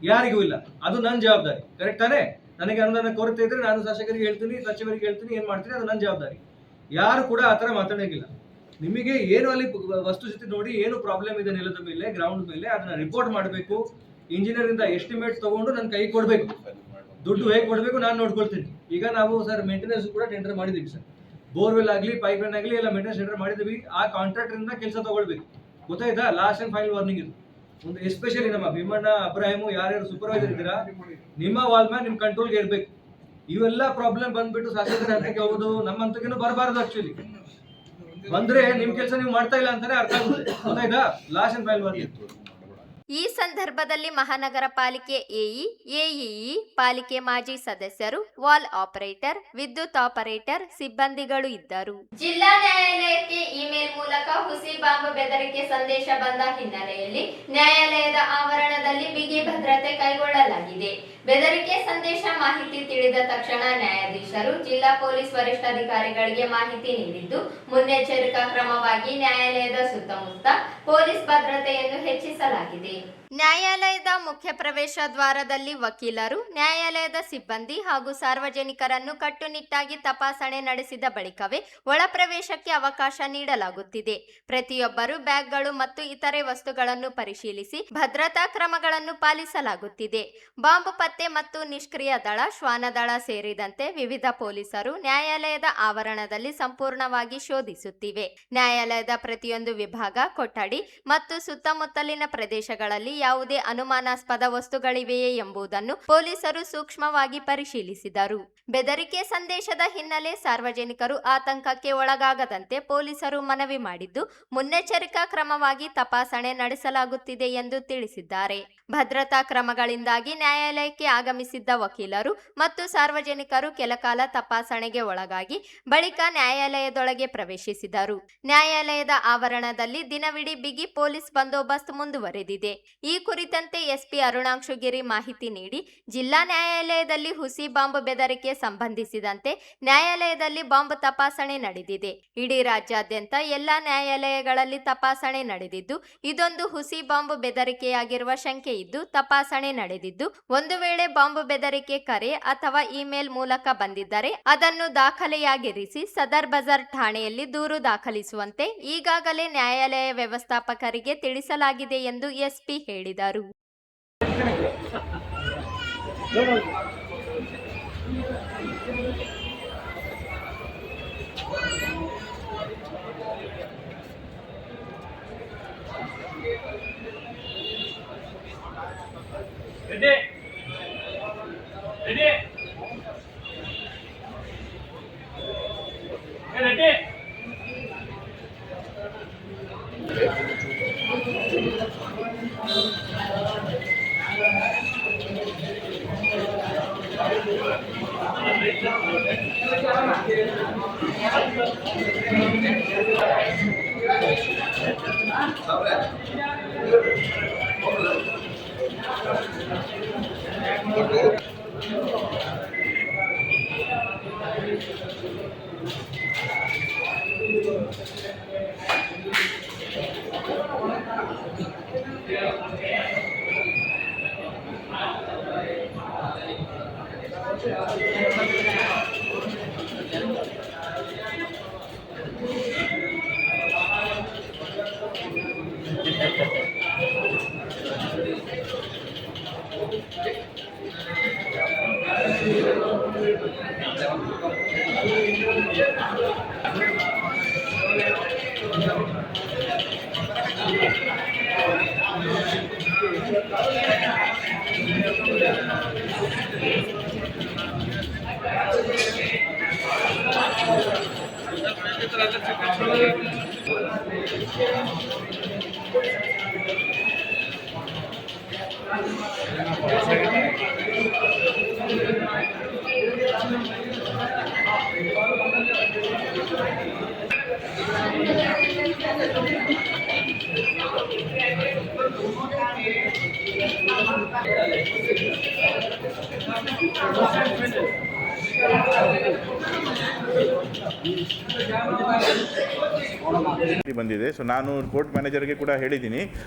[SPEAKER 6] ಯಾರಿಗೂ ಇಲ್ಲ. ಅದು ನನ್ನ ಜವಾಬ್ದಾರಿ. ಕರೆಕ್ಟ್ ತಾನೇ? ನನಗೆ ಅನುದಾನ ಕೊರತೆ ಇದ್ರೆ ನಾನು ಶಾಸಕರಿಗೆ ಹೇಳ್ತೀನಿ, ಸಚಿವರಿಗೆ ಹೇಳ್ತೀನಿ, ಏನ್ ಮಾಡ್ತೀನಿ ಅದು ನನ್ನ ಜವಾಬ್ದಾರಿ. ಯಾರು ಕೂಡ ಆತರ ಮಾತಾಡೋಂಗಿಲ್ಲ. ನಿಮಗೆ ಏನು ಅಲ್ಲಿ ವಸ್ತುಸ್ಥಿತಿ ನೋಡಿ ಏನು ಪ್ರಾಬ್ಲಮ್ ಇದೆ ನೆಲದ ಮೇಲೆ, ಗ್ರೌಂಡ್ ಮೇಲೆ, ಅದನ್ನ ರಿಪೋರ್ಟ್ ಮಾಡಬೇಕು. ಇಂಜಿನಿಯರ್ ಇಂದ ಎಸ್ಟಿಮೇಟ್ ತಗೊಂಡು ನನ್ನ ಕೈ ಕೊಡ್ಬೇಕು. ದುಡ್ಡು ಹೇಗೆ ಕೊಡ್ಬೇಕು ನಾನು ನೋಡ್ಕೊಳ್ತೀನಿ. ಈಗ ನಾವು ಸರ್ ಮೇಂಟೆನೆನ್ಸ್ ಕೂಡ ಟೆಂಡರ್ ಮಾಡಿದೀವಿ ಸರ್. ಬೋರ್ವೆಲ್ ಆಗಲಿ, ಪೈಪ್ ಲೈನ್ ಆಗಲಿ ಎಲ್ಲ ಮೇಂಟೆನೆನ್ಸ್ ಟೆಂಡರ್ ಮಾಡಿದೀವಿ. ಆ ಕಾಂಟ್ರಾಕ್ಟರ್ ಇಂದ ಕೆಲಸ ತಗೊಳ್ಬೇಕು. ಗೊತ್ತಾಯ್ತಾ? ಲಾಸ್ಟ್ ಅಂಡ್ ಫೈನಲ್ ವಾರ್ನಿಂಗ್ ಇದು. ಒಂದು ಎಸ್ಪೆಷಲಿ ನಮ್ಮ ಭೀಮಣ್ಣ, ಅಬ್ರಾಹಿಮು, ಯಾರ್ಯಾರು ಸೂಪರ್ವೈಸರ್ ಇದ್ದೀರಾ, ನಿಮ್ಮ ವಾಲ್ ಮ್ಯಾನ್ ನಿಮ್ ಕಂಟ್ರೋಲ್ಗೆ ಇರ್ಬೇಕು. ಇವೆಲ್ಲ ಪ್ರಾಬ್ಲಮ್ ಬಂದ್ಬಿಟ್ಟು ಶಾಸಕರ ಹಂತಕ್ಕೆ ಹೋಗೋದು ನಮ್ಮ ಹಂತಕ್ಕೇನು ಬರಬಾರದು. ಆಕ್ಚುಲಿ ಬಂದ್ರೆ ನಿಮ್ ಕೆಲಸ ನೀವು ಮಾಡ್ತಾ ಇಲ್ಲ ಅಂತಾನೆ ಅರ್ಥ ಆಗುತ್ತೆ. ಗೊತ್ತಾಯ್ತಾ? Last and final warning.
[SPEAKER 1] ಈ ಸಂದರ್ಭದಲ್ಲಿ ಮಹಾನಗರ ಪಾಲಿಕೆ ಎಇಇ, ಪಾಲಿಕೆ ಮಾಜಿ ಸದಸ್ಯರು, ವಾಲ್ ಆಪರೇಟರ್, ವಿದ್ಯುತ್ ಆಪರೇಟರ್, ಸಿಬ್ಬಂದಿಗಳು ಇದ್ದರು. ಜಿಲ್ಲಾ ನ್ಯಾಯಾಲಯಕ್ಕೆ ಇಮೇಲ್ ಮೂಲಕ ಹುಸಿ ಬಾಂಬ್ ಬೆದರಿಕೆ ಸಂದೇಶ ಬಂದ ಹಿನ್ನೆಲೆಯಲ್ಲಿ ನ್ಯಾಯಾಲಯದ ಆವರಣದಲ್ಲಿ ಬಿಗಿ ಭದ್ರತೆ ಕೈಗೊಳ್ಳಲಾಗಿದೆ. ಬೆದರಿಕೆ ಸಂದೇಶ ಮಾಹಿತಿ ತಿಳಿದ ತಕ್ಷಣ ನ್ಯಾಯಾಧೀಶರು ಜಿಲ್ಲಾ ಪೊಲೀಸ್ ವರಿಷ್ಠಾಧಿಕಾರಿಗಳಿಗೆ ಮಾಹಿತಿ ನೀಡಿದ್ದು, ಮುನ್ನೆಚ್ಚರಿಕಾ ಕ್ರಮವಾಗಿ ನ್ಯಾಯಾಲಯದ ಸುತ್ತಮುತ್ತ ಪೊಲೀಸ್ ಭದ್ರತೆಯನ್ನು ಹೆಚ್ಚಿಸಲಾಗಿದೆ. ನ್ಯಾಯಾಲಯದ ಮುಖ್ಯ ಪ್ರವೇಶ ದ್ವಾರದಲ್ಲಿ ವಕೀಲರು, ನ್ಯಾಯಾಲಯದ ಸಿಬ್ಬಂದಿ ಹಾಗೂ ಸಾರ್ವಜನಿಕರನ್ನು ಕಟ್ಟುನಿಟ್ಟಾಗಿ ತಪಾಸಣೆ ನಡೆಸಿದ ಬಳಿಕವೇ ಒಳ ಪ್ರವೇಶಕ್ಕೆ ಅವಕಾಶ ನೀಡಲಾಗುತ್ತಿದೆ. ಪ್ರತಿಯೊಬ್ಬರು ಬ್ಯಾಗ್ಗಳು ಮತ್ತು ಇತರೆ ವಸ್ತುಗಳನ್ನು ಪರಿಶೀಲಿಸಿ ಭದ್ರತಾ ಕ್ರಮಗಳನ್ನು ಪಾಲಿಸಲಾಗುತ್ತಿದೆ. ಬಾಂಬ್ ಪತ್ತೆ ಮತ್ತು ನಿಷ್ಕ್ರಿಯ ದಳ, ಶ್ವಾನದಳ ಸೇರಿದಂತೆ ವಿವಿಧ ಪೊಲೀಸರು ನ್ಯಾಯಾಲಯದ ಆವರಣದಲ್ಲಿ ಸಂಪೂರ್ಣವಾಗಿ ಶೋಧಿಸುತ್ತಿವೆ. ನ್ಯಾಯಾಲಯದ ಪ್ರತಿಯೊಂದು ವಿಭಾಗ, ಕೊಠಡಿ ಮತ್ತು ಸುತ್ತಮುತ್ತಲಿನ ಪ್ರದೇಶಗಳಲ್ಲಿ ಯಾವುದೇ ಅನುಮಾನಾಸ್ಪದ ವಸ್ತುಗಳಿವೆಯೇ ಎಂಬುದನ್ನು ಪೊಲೀಸರು ಸೂಕ್ಷ್ಮವಾಗಿ ಪರಿಶೀಲಿಸಿದರು. ಬೆದರಿಕೆ ಸಂದೇಶದ ಹಿನ್ನೆಲೆ ಸಾರ್ವಜನಿಕರು ಆತಂಕಕ್ಕೆ ಒಳಗಾಗದಂತೆ ಪೊಲೀಸರು ಮನವಿ ಮಾಡಿದ್ದು, ಮುನ್ನೆಚ್ಚರಿಕಾ ಕ್ರಮವಾಗಿ ತಪಾಸಣೆ ನಡೆಸಲಾಗುತ್ತಿದೆ ಎಂದು ತಿಳಿಸಿದ್ದಾರೆ. ಭದ್ರತಾ ಕ್ರಮಗಳಿಂದಾಗಿ ನ್ಯಾಯಾಲಯಕ್ಕೆ ಆಗಮಿಸಿದ್ದ ವಕೀಲರು ಮತ್ತು ಸಾರ್ವಜನಿಕರು ಕೆಲಕಾಲ ತಪಾಸಣೆಗೆ ಒಳಗಾಗಿ ಬಳಿಕ ನ್ಯಾಯಾಲಯದೊಳಗೆ ಪ್ರವೇಶಿಸಿದರು. ನ್ಯಾಯಾಲಯದ ಆವರಣದಲ್ಲಿ ದಿನವಿಡೀ ಬಿಗಿ ಪೊಲೀಸ್ ಬಂದೋಬಸ್ತ್ ಮುಂದುವರೆದಿದೆ. ಈ ಕುರಿತಂತೆ ಎಸ್ಪಿ ಅರುಣಾಂಶುಗಿರಿ ಮಾಹಿತಿ ನೀಡಿ, ಜಿಲ್ಲಾ ನ್ಯಾಯಾಲಯದಲ್ಲಿ ಹುಸಿ ಬಾಂಬ್ ಬೆದರಿಕೆ ಸಂಬಂಧಿಸಿದಂತೆ ನ್ಯಾಯಾಲಯದಲ್ಲಿ ಬಾಂಬ್ ತಪಾಸಣೆ ನಡೆದಿದೆ. ಇಡೀ ರಾಜ್ಯಾದ್ಯಂತ ಎಲ್ಲಾ ನ್ಯಾಯಾಲಯಗಳಲ್ಲಿ ತಪಾಸಣೆ ನಡೆದಿದ್ದು, ಇದೊಂದು ಹುಸಿ ಬಾಂಬ್ ಬೆದರಿಕೆಯಾಗಿರುವ ಶಂಕೆ ಇದ್ದು ತಪಾಸಣೆ ನಡೆದಿದ್ದು, ಒಂದು ವೇಳೆ ಬಾಂಬ್ ಬೆದರಿಕೆ ಕರೆ ಅಥವಾ ಇಮೇಲ್ ಮೂಲಕ ಬಂದಿದ್ದರೆ ಅದನ್ನು ದಾಖಲೆಯಾಗಿರಿಸಿ ಸದರ್ ಬಜಾರ್ ಠಾಣೆಯಲ್ಲಿ ದೂರು ದಾಖಲಿಸುವಂತೆ ಈಗಾಗಲೇ ನ್ಯಾಯಾಲಯ ವ್ಯವಸ್ಥಾಪಕರಿಗೆ ತಿಳಿಸಲಾಗಿದೆ ಎಂದು ಎಸ್ಪಿ ಹೇಳಿದರು.
[SPEAKER 2] ಬಂದಿದೆ. ಸೊ ನಾನು ಕೋರ್ಟ್ ಮ್ಯಾನೇಜರ್ಗೆ ಕೂಡ ಹೇಳಿದ್ದೀನಿ,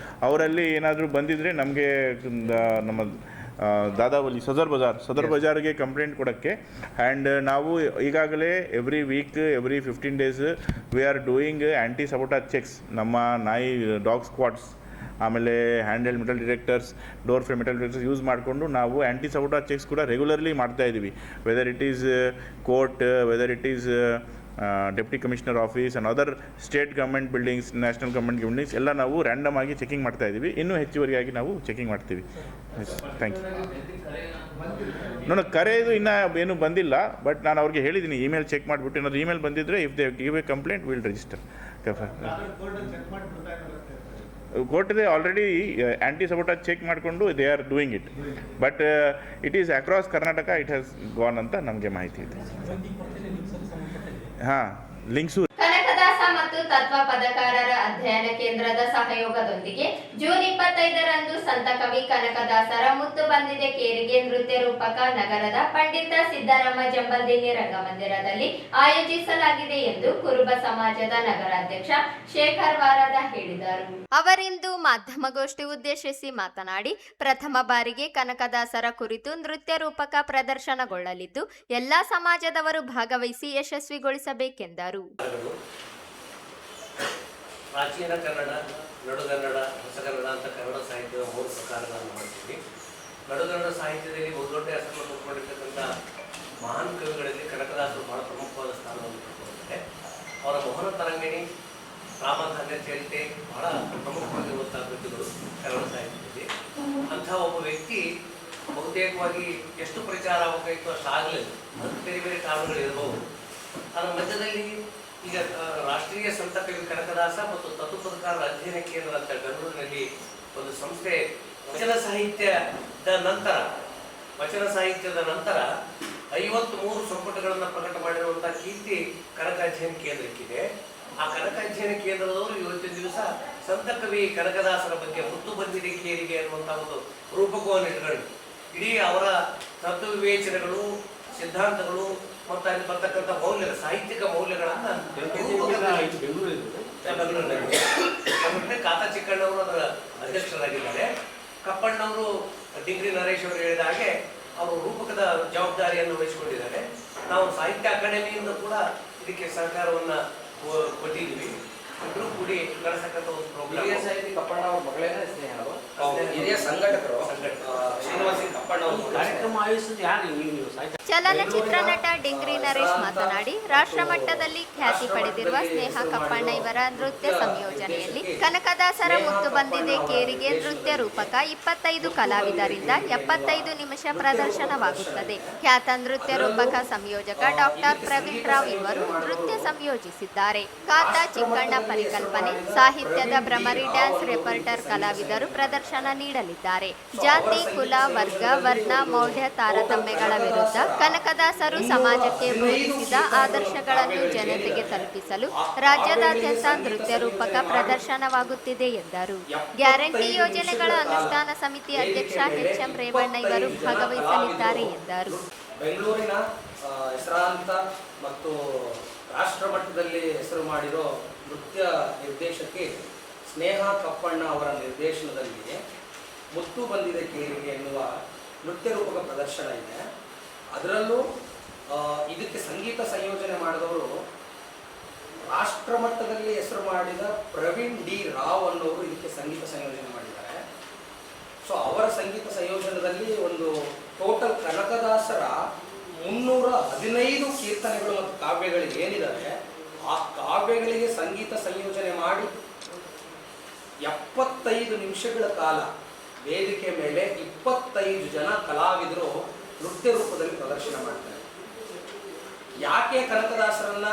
[SPEAKER 2] ಅವರಲ್ಲಿ ಏನಾದರೂ ಬಂದಿದ್ದರೆ ನಮಗೆ ನಮ್ಮ ದಾದಾವಲಿ ಸದರ್ ಬಜಾರ್ಗೆ ಕಂಪ್ಲೇಂಟ್ ಕೊಡೋಕ್ಕೆ. ಆ್ಯಂಡ್ ನಾವು ಈಗಾಗಲೇ every week every 15 days we are doing anti sabotage checks. ನಮ್ಮ ನಾಯಿ ಡಾಗ್ ಸ್ಕ್ವಾಡ್ಸ್, ಆಮೇಲೆ handheld metal detectors, door frame metal detectors use ಮಾಡಿಕೊಂಡು ನಾವು ಆ್ಯಂಟಿ ಸಬೋಟಾಜ್ ಚೆಕ್ಸ್ ಕೂಡ ರೆಗ್ಯುಲರ್ಲಿ ಮಾಡ್ತಾಯಿದ್ದೀವಿ. Whether it is court, whether it is deputy commissioner office and other state government buildings, national government buildings ಎಲ್ಲ ನಾವು random ಆಗಿ checking ಮಾಡ್ತಾಯಿದ್ದೀವಿ. ಇನ್ನೂ ಹೆಚ್ಚುವರಿಯಾಗಿ ನಾವು ಚೆಕಿಂಗ್ ಮಾಡ್ತೀವಿ. Thank you. ನೋಡಿ, ಕರೆದು ಇನ್ನೂ ಏನೂ ಬಂದಿಲ್ಲ, ಬಟ್ ನಾನು ಅವ್ರಿಗೆ ಹೇಳಿದ್ದೀನಿ ಇಮೇಲ್ ಚೆಕ್ ಮಾಡಿಬಿಟ್ಟು ಏನಾದರೂ ಇಮೇಲ್ ಬಂದಿದ್ದರೆ if they give a complaint will register. ಕೋರ್ಟ್ದೆ ಆಲ್ರೆಡಿ ಆ್ಯಂಟಿ ಸಬೋಟಾಜ್ ಚೆಕ್ ಮಾಡಿಕೊಂಡು they are doing it, but it is across Karnataka it has gone ಅಂತ ನಮಗೆ ಮಾಹಿತಿ ಇದೆ. ಹಾಂ, ಲಿಂಕ್ಸು.
[SPEAKER 1] ಕನಕದಾಸ ಮತ್ತು ತತ್ವ ಪದಕಾರರ ಅಧ್ಯಯನ ಕೇಂದ್ರದ ಸಹಯೋಗದೊಂದಿಗೆ ಜೂನ್ 25ರಂದು ಸಂತ ಕವಿ ಕನಕದಾಸರ ಮುತ್ತು ಬಂದಿದೆ ಕೇರಿಗೆ ನೃತ್ಯ ರೂಪಕ ನಗರದ ಪಂಡಿತ ಸಿದ್ದರಾಮ ಜಂಬಲ್ದಿನ್ನಿ ರಂಗಮಂದಿರದಲ್ಲಿ ಆಯೋಜಿಸಲಾಗಿದೆ ಎಂದು ಕುರುಬ ಸಮಾಜದ ನಗರಾಧ್ಯಕ್ಷ ಶೇಖರ್ ವಾರದ ಹೇಳಿದರು. ಅವರಿಂದು ಮಾಧ್ಯಮಗೋಷ್ಠಿ ಉದ್ದೇಶಿಸಿ ಮಾತನಾಡಿ, ಪ್ರಥಮ ಬಾರಿಗೆ ಕನಕದಾಸರ ಕುರಿತು ನೃತ್ಯ ರೂಪಕ ಪ್ರದರ್ಶನಗೊಳ್ಳಲಿದ್ದು ಎಲ್ಲಾ ಸಮಾಜದವರು ಭಾಗವಹಿಸಿ ಯಶಸ್ವಿಗೊಳಿಸಬೇಕೆಂದರು.
[SPEAKER 7] ಪ್ರಾಚೀನ ಕನ್ನಡ, ನಡುಗನ್ನಡ, ಹೊಸಗನ್ನಡ ಅಂತ ಕನ್ನಡ ಸಾಹಿತ್ಯದ 3 ಪ್ರಕಾರಗಳನ್ನು ಮಾಡ್ತೀವಿ. ನಡುಗನ್ನಡ ಸಾಹಿತ್ಯದಲ್ಲಿ ಬಹುದೊಡ್ಡ ಹೆಸರನ್ನು ಕೊಟ್ಕೊಂಡಿರ್ತಕ್ಕಂಥ ಮಹಾನ್ ಕವಿಗಳಲ್ಲಿ ಕನಕದಾಸರು ಬಹಳ ಪ್ರಮುಖವಾದ ಸ್ಥಾನವನ್ನು ಪಡ್ಕೊಂಡಿದ್ದಾರೆ. ಅವರ ಮೋಹನ ತರಂಗಿಣಿ, ರಾಮಧಾನ್ಯ ಚರಿತೆ ಬಹಳ ಪ್ರಮುಖವಾಗಿರುವಂಥ ಕೃತಿಗಳು ಕನ್ನಡ ಸಾಹಿತ್ಯ. ಮಾಡಿದ್ವಿ. ಅಂಥ ಒಬ್ಬ ವ್ಯಕ್ತಿ ಬಹುತೇಕವಾಗಿ ಎಷ್ಟು ಪ್ರಚಾರ ಆಗಬೇಕಾಯಿತು ಅಷ್ಟು ಆಗಲಿಲ್ಲ. ಅದಕ್ಕೆ ಬೇರೆ ಬೇರೆ ಕಾರಣಗಳಿರಬಹುದು. ಅದರ ಮಧ್ಯದಲ್ಲಿ ಈಗ ರಾಷ್ಟ್ರೀಯ ಸಂತ ಕವಿ ಕನಕದಾಸ ಮತ್ತು ತತ್ವಪದಕಾರರ ಅಧ್ಯಯನ ಕೇಂದ್ರ ಅಂತ ಬೆಂಗಳೂರಿನಲ್ಲಿ ಒಂದು ಸಂಸ್ಥೆ ವಚನ ಸಾಹಿತ್ಯದ ನಂತರ 53 ಸಂಪುಟಗಳನ್ನು ಪ್ರಕಟ ಮಾಡಿರುವಂಥ ಕೀರ್ತಿ ಕನಕ ಅಧ್ಯಯನ ಕೇಂದ್ರಕ್ಕಿದೆ. ಆ ಕನಕ ಅಧ್ಯಯನ ಕೇಂದ್ರದವರು ಇವತ್ತಿನ ದಿವಸ ಸಂತ ಕವಿ ಕನಕದಾಸರ ಬಗ್ಗೆ ಮುತ್ತು ಬಂದಿದೆ ಕೇರಿಗೆ ಅನ್ನುವಂಥ ಒಂದು ರೂಪಕವನ್ನು ಇಟ್ಕೊಂಡು ಇಡೀ ಅವರ ತತ್ವ ವಿವೇಚನೆಗಳು, ಸಿದ್ಧಾಂತಗಳು ಮತ್ತು ಅಲ್ಲಿ ಬರ್ತಕ್ಕಂಥ ಮೌಲ್ಯಗಳು, ಸಾಹಿತ್ಯಿಕ ಮೌಲ್ಯಗಳನ್ನ ಬೆಂಗಳೂರಿನಲ್ಲಿ ಕಾತಾ ಚಿಕ್ಕಣ್ಣವರು ಅದರ ಅಧ್ಯಕ್ಷರಾಗಿದ್ದಾರೆ. ಕಪ್ಪಣ್ಣವರು ಡಿಂಗ್ರಿ ನರೇಶ್ ಅವರು ಹೇಳಿದ ಹಾಗೆ ಅವರು ರೂಪಕದ ಜವಾಬ್ದಾರಿಯನ್ನು ವಹಿಸಿಕೊಂಡಿದ್ದಾರೆ. ನಾವು ಸಾಹಿತ್ಯ ಅಕಾಡೆಮಿಯಿಂದ ಕೂಡ ಇದಕ್ಕೆ ಸಹಕಾರವನ್ನ ಕೊಟ್ಟಿದ್ದೀವಿ. ಇಬ್ಬರು ಕೂಡಿ ನಡೆಸತಕ್ಕಂಥ ಒಂದು ಪ್ರೋಗ್ರಾಮ್.
[SPEAKER 8] ಹಿರಿಯ ಸಾಹಿತಿ ಕಪ್ಪಣ್ಣ ಅವ್ರ ಮಗಳೇನೇ ಸ್ನೇಹ ಹಿರಿಯ ಸಂಘಟಕರು ಶ್ರೀನಿವಾಸ ಕಪ್ಪಣ್ಣ ಅವರು ಕಾರ್ಯಕ್ರಮ ಆಯೋಜಿಸಿದ ಯಾರು ನೀವು ಸಾಹಿತ್ಯ
[SPEAKER 1] ಚಲನಚಿತ್ರ ನಟ ಡಿಂಗ್ರಿ ನರೇಶ್ ಮಾತನಾಡಿ, ರಾಷ್ಟ್ರ ಮಟ್ಟದಲ್ಲಿ ಖ್ಯಾತಿ ಪಡೆದಿರುವ ಸ್ನೇಹ ಕಪ್ಪಣ್ಣ ಇವರ ನೃತ್ಯ ಸಂಯೋಜನೆಯಲ್ಲಿ ಕನಕದಾಸರ ಮುತ್ತು ಬಂದಿದೆ ಕೇರಿಗೆ ನೃತ್ಯ ರೂಪಕ 25 ಕಲಾವಿದರಿಂದ 75 ನಿಮಿಷ ಪ್ರದರ್ಶನವಾಗುತ್ತದೆ. ಖ್ಯಾತ ನೃತ್ಯ ರೂಪಕ ಸಂಯೋಜಕ ಡಾಕ್ಟರ್ ಪ್ರವೀಣ್ ರಾವ್ ಇವರು ನೃತ್ಯ ಸಂಯೋಜಿಸಿದ್ದಾರೆ. ಕಾತಾ ಚಿಕ್ಕಣ್ಣ ಪರಿಕಲ್ಪನೆ, ಸಾಹಿತ್ಯದ ಭ್ರಮರಿ ಡ್ಯಾನ್ಸ್ ರೆಪರ್ಟರ್ ಕಲಾವಿದರು ಪ್ರದರ್ಶನ ನೀಡಲಿದ್ದಾರೆ. ಜಾತಿ, ಕುಲ, ವರ್ಗ, ವರ್ಣ, ಮೌಢ್ಯ ತಾರತಮ್ಯಗಳ ವಿರುದ್ಧ ಕನಕದಾಸರು ಸಮಾಜಕ್ಕೆ ಬೋಧಿಸಿದ ಆದರ್ಶಗಳನ್ನು ಜನತೆಗೆ ತಲುಪಿಸಲು ರಾಜ್ಯದಾದ್ಯಂತ ನೃತ್ಯ ರೂಪಕ ಪ್ರದರ್ಶನವಾಗುತ್ತಿದೆ ಎಂದರು. ಗ್ಯಾರಂಟಿ ಯೋಜನೆಗಳ ಅನುಷ್ಠಾನ ಸಮಿತಿ ಅಧ್ಯಕ್ಷ ಎಚ್.ಎಂ. ರೇವಣ್ಣ ಇವರು ಭಾಗವಹಿಸಲಿದ್ದಾರೆ ಎಂದರು.
[SPEAKER 8] ಬೆಂಗಳೂರಿನ ಹೆಸರಾಂತ ಮತ್ತು ರಾಷ್ಟ್ರ ಮಟ್ಟದಲ್ಲಿ ಹೆಸರು ಮಾಡಿರೋ ನೃತ್ಯ ನಿರ್ದೇಶಕಿ ಸ್ನೇಹ ಕಪ್ಪಣ್ಣ ಅವರ ನಿರ್ದೇಶನದಲ್ಲಿ ಮುತ್ತು ಬಂದಿದೆ ಕೇರಿಗೆ ಎನ್ನುವ ನೃತ್ಯ ರೂಪಕ ಪ್ರದರ್ಶನ ಇದೆ. ಅದರಲ್ಲೂ ಇದಕ್ಕೆ ಸಂಗೀತ ಸಂಯೋಜನೆ ಮಾಡಿದವರು ರಾಷ್ಟ್ರ ಮಟ್ಟದಲ್ಲಿ ಹೆಸರು ಮಾಡಿದ ಪ್ರವೀಣ್ ಡಿ ರಾವ್ ಅನ್ನೋರು ಇದಕ್ಕೆ ಸಂಗೀತ ಸಂಯೋಜನೆ ಮಾಡಿದ್ದಾರೆ. ಸೊ ಅವರ ಸಂಗೀತ ಸಂಯೋಜನದಲ್ಲಿ ಒಂದು ಟೋಟಲ್ ಕನಕದಾಸರ 315 ಕೀರ್ತನೆಗಳು ಮತ್ತು ಕಾವ್ಯಗಳು ಏನಿದ್ದಾವೆ ಆ ಕಾವ್ಯಗಳಿಗೆ ಸಂಗೀತ ಸಂಯೋಜನೆ ಮಾಡಿ 75 ನಿಮಿಷಗಳ ಕಾಲ ವೇದಿಕೆ ಮೇಲೆ 25 ಜನ ಕಲಾವಿದರು ನೃತ್ಯ ರೂಪದಲ್ಲಿ ಪ್ರದರ್ಶನ ಮಾಡ್ತಾರೆ. ಯಾಕೆ ಕನಕದಾಸರನ್ನ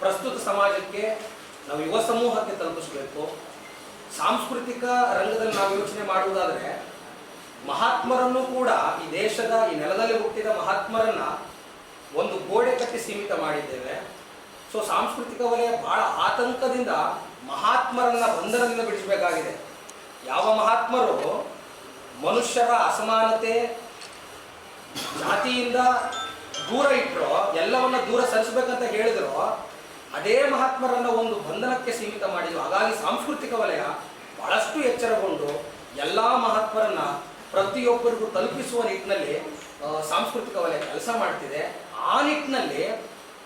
[SPEAKER 8] ಪ್ರಸ್ತುತ ಸಮಾಜಕ್ಕೆ ನಾವು ಯುವ ಸಮೂಹಕ್ಕೆ ತಲುಪಿಸಬೇಕು? ಸಾಂಸ್ಕೃತಿಕ ರಂಗದಲ್ಲಿ ನಾವು ಯೋಚನೆ ಮಾಡುವುದಾದರೆ ಮಹಾತ್ಮರನ್ನು ಕೂಡ ಈ ದೇಶದ ಈ ನೆಲದಲ್ಲಿ ಹುಟ್ಟಿದ ಮಹಾತ್ಮರನ್ನ ಒಂದು ಗೋಡೆ ಕಟ್ಟಿ ಸೀಮಿತ ಮಾಡಿದ್ದೇವೆ. ಸೊ ಸಾಂಸ್ಕೃತಿಕ ವಲಯ ಬಹಳ ಆತಂಕದಿಂದ ಮಹಾತ್ಮರನ್ನ ಬಂಧನದಿಂದ ಬಿಡಿಸಬೇಕಾಗಿದೆ. ಯಾವ ಮಹಾತ್ಮರು ಮನುಷ್ಯರ ಅಸಮಾನತೆ, ಜಾತಿಯಿಂದ ದೂರ ಇಟ್ಟರೋ, ಎಲ್ಲವನ್ನ ದೂರ ಸರಿಸಬೇಕಂತ ಹೇಳಿದ್ರು, ಅದೇ ಮಹಾತ್ಮರನ್ನ ಒಂದು ಬಂಧನಕ್ಕೆ ಸೀಮಿತ ಮಾಡಿದ್ರು. ಹಾಗಾಗಿ ಸಾಂಸ್ಕೃತಿಕ ವಲಯ ಬಹಳಷ್ಟು ಎಚ್ಚರಗೊಂಡು ಎಲ್ಲ ಮಹಾತ್ಮರನ್ನ ಪ್ರತಿಯೊಬ್ಬರಿಗೂ ತಲುಪಿಸುವ ನಿಟ್ಟಿನಲ್ಲಿ ಸಾಂಸ್ಕೃತಿಕ ವಲಯ ಕೆಲಸ ಮಾಡ್ತಿದೆ. ಆ ನಿಟ್ಟಿನಲ್ಲಿ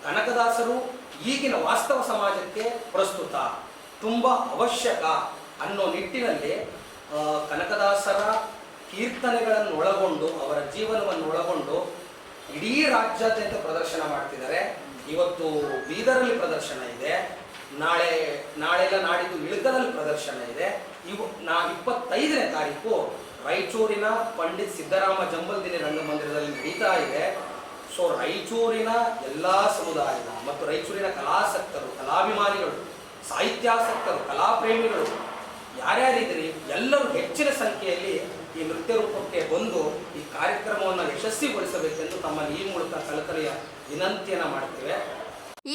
[SPEAKER 8] ಕನಕದಾಸರು ಈಗಿನ ವಾಸ್ತವ ಸಮಾಜಕ್ಕೆ ಪ್ರಸ್ತುತ ತುಂಬ ಅವಶ್ಯಕ ಅನ್ನೋ ನಿಟ್ಟಿನಲ್ಲಿ ಕನಕದಾಸರ ಕೀರ್ತನೆಗಳನ್ನು ಒಳಗೊಂಡು ಅವರ ಜೀವನವನ್ನು ಒಳಗೊಂಡು ಇಡೀ ರಾಜ್ಯಾದ್ಯಂತ ಪ್ರದರ್ಶನ ಮಾಡ್ತಿದ್ದಾರೆ. ಇವತ್ತು ಬೀದರಲ್ಲಿ ಪ್ರದರ್ಶನ ಇದೆ, ನಾಳೆಲ್ಲ ನಾಡಿದ್ದು ಇಳಕಲಲ್ಲಿ ಪ್ರದರ್ಶನ ಇದೆ. 25ನೇ ತಾರೀಕು ರಾಯಚೂರಿನ ಪಂಡಿತ್ ಸಿದ್ದರಾಮ ಜಂಬಲ್ದಿನಿ ರಂಗಮಂದಿರದಲ್ಲಿ ನಡೀತಾ ಇದೆ. ಸೊ ರಾಯಚೂರಿನ ಎಲ್ಲ ಸಮುದಾಯದ ಮತ್ತು ರಾಯಚೂರಿನ ಕಲಾಸಕ್ತರು, ಕಲಾಭಿಮಾನಿಗಳು, ಸಾಹಿತ್ಯಾಸಕ್ತರು, ಕಲಾಪ್ರೇಮಿಗಳು ಯಾರ್ಯಾರಿದ್ದೀರಿ ಎಲ್ಲರೂ ಹೆಚ್ಚಿನ ಸಂಖ್ಯೆಯಲ್ಲಿ ಈ ನೃತ್ಯ ರೂಪಕ್ಕೆ ಬಂದು ಈ ಕಾರ್ಯಕ್ರಮವನ್ನು ಯಶಸ್ವಿಗೊಳಿಸಬೇಕೆಂದು ತಮ್ಮಲ್ಲಿ ಈ ಮೂಲಕ ಕಳಕಳಿಯ ವಿನಂತಿಯನ್ನು ಮಾಡ್ತೇವೆ.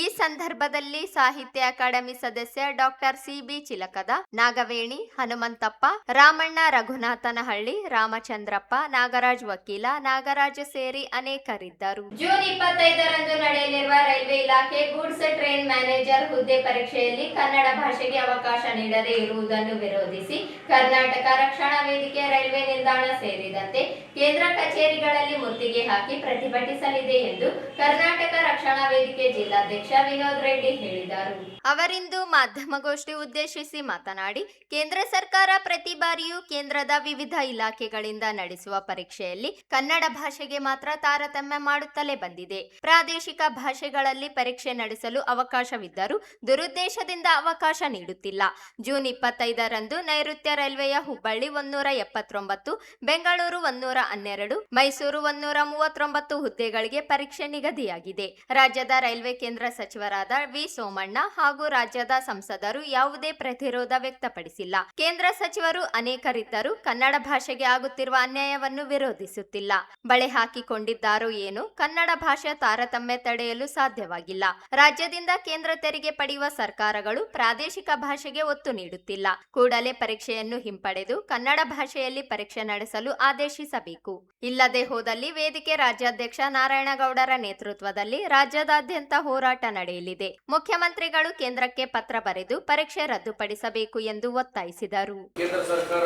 [SPEAKER 1] ಈ ಸಂದರ್ಭದಲ್ಲಿ ಸಾಹಿತ್ಯ ಅಕಾಡೆಮಿ ಸದಸ್ಯ ಡಾಕ್ಟರ್ ಸಿ.ಬಿ. ಚಿಲಕದ, ನಾಗವೇಣಿ, ಹನುಮಂತಪ್ಪ, ರಾಮಣ್ಣ ರಘುನಾಥನಹಳ್ಳಿ, ರಾಮಚಂದ್ರಪ್ಪ, ನಾಗರಾಜ್ ವಕೀಲ, ನಾಗರಾಜ್ ಸೇರಿ ಅನೇಕರಿದ್ದರು. ಜೂನ್ 25ರಂದು ನಡೆಯಲಿರುವ ರೈಲ್ವೆ ಇಲಾಖೆ ಗೂಡ್ಸ್ ಟ್ರೈನ್ ಮ್ಯಾನೇಜರ್ ಹುದ್ದೆ ಪರೀಕ್ಷೆಯಲ್ಲಿ ಕನ್ನಡ ಭಾಷೆಗೆ ಅವಕಾಶ ನೀಡದೇ ಇರುವುದನ್ನು ವಿರೋಧಿಸಿ ಕರ್ನಾಟಕ ರಕ್ಷಣಾ ವೇದಿಕೆ ರೈಲ್ವೆ ನಿಲ್ದಾಣ ಸೇರಿದಂತೆ ಕೇಂದ್ರ ಕಚೇರಿಗಳಲ್ಲಿ ಮುತ್ತಿಗೆ ಹಾಕಿ ಪ್ರತಿಭಟಿಸಲಿದೆ ಎಂದು ಕರ್ನಾಟಕ ರಕ್ಷಣಾ ವೇದಿಕೆ ಜಿಲ್ಲಾಧ್ಯಕ್ಷ ಅಧ್ಯಕ್ಷ ವಿನೋದ್ ರೆಡ್ಡಿ ಹೇಳಿದರು. ಅವರಿಂದು ಮಾಧ್ಯಮಗೋಷ್ಠಿ ಉದ್ದೇಶಿಸಿ ಮಾತನಾಡಿ, ಕೇಂದ್ರ ಸರ್ಕಾರ ಪ್ರತಿ ಬಾರಿಯೂ ಕೇಂದ್ರದ ವಿವಿಧ ಇಲಾಖೆಗಳಿಂದ ನಡೆಸುವ ಪರೀಕ್ಷೆಯಲ್ಲಿ ಕನ್ನಡ ಭಾಷೆಗೆ ಮಾತ್ರ ತಾರತಮ್ಯ ಮಾಡುತ್ತಲೇ ಬಂದಿದೆ. ಪ್ರಾದೇಶಿಕ ಭಾಷೆಗಳಲ್ಲಿ ಪರೀಕ್ಷೆ ನಡೆಸಲು ಅವಕಾಶವಿದ್ದರೂ ದುರುದ್ದೇಶದಿಂದ ಅವಕಾಶ ನೀಡುತ್ತಿಲ್ಲ. ಜೂನ್ 25ರಂದು ನೈಋತ್ಯ ರೈಲ್ವೆಯ ಹುಬ್ಬಳ್ಳಿ 179, ಬೆಂಗಳೂರು 112, ಮೈಸೂರು 139 ಹುದ್ದೆಗಳಿಗೆ ಪರೀಕ್ಷೆ ನಿಗದಿಯಾಗಿದೆ. ರಾಜ್ಯದ ರೈಲ್ವೆ ಕೇಂದ್ರ ಸಚಿವರಾದ ವಿ ಸೋಮಣ್ಣ ಹಾಗೂ ರಾಜ್ಯದ ಸಂಸದರು ಯಾವುದೇ ಪ್ರತಿರೋಧ ವ್ಯಕ್ತಪಡಿಸಿಲ್ಲ. ಕೇಂದ್ರ ಸಚಿವರು ಅನೇಕರಿದ್ದರೂ ಕನ್ನಡ ಭಾಷೆಗೆ ಆಗುತ್ತಿರುವ ಅನ್ಯಾಯವನ್ನು ವಿರೋಧಿಸುತ್ತಿಲ್ಲ. ಬಳೆ ಹಾಕಿಕೊಂಡಿದ್ದಾರೋ ಏನು, ಕನ್ನಡ ಭಾಷೆ ತಾರತಮ್ಯ ತಡೆಯಲು ಸಾಧ್ಯವಾಗಿಲ್ಲ. ರಾಜ್ಯದಿಂದ ಕೇಂದ್ರ ತೆರಿಗೆ ಪಡೆಯುವ ಸರ್ಕಾರಗಳು ಪ್ರಾದೇಶಿಕ ಭಾಷೆಗೆ ಒತ್ತು ನೀಡುತ್ತಿಲ್ಲ. ಕೂಡಲೇ ಪರೀಕ್ಷೆಯನ್ನು ಹಿಂಪಡೆದು ಕನ್ನಡ ಭಾಷೆಯಲ್ಲಿ ಪರೀಕ್ಷೆ ನಡೆಸಲು ಆದೇಶಿಸಬೇಕು. ಇಲ್ಲದೆ ಹೋದಲ್ಲಿ ವೇದಿಕೆ ರಾಜ್ಯಾಧ್ಯಕ್ಷ ನಾರಾಯಣಗೌಡರ ನೇತೃತ್ವದಲ್ಲಿ ರಾಜ್ಯದಾದ್ಯಂತ ಹೋರಾಟ ನಡೆಯಲಿದೆ. ಮುಖ್ಯಮಂತ್ರಿಗಳು ಕೇಂದ್ರಕ್ಕೆ ಪತ್ರ ಬರೆದು ಪರೀಕ್ಷೆ ರದ್ದುಪಡಿಸಬೇಕು ಎಂದು ಒತ್ತಾಯಿಸಿದರು.
[SPEAKER 7] ಕೇಂದ್ರ ಸರ್ಕಾರ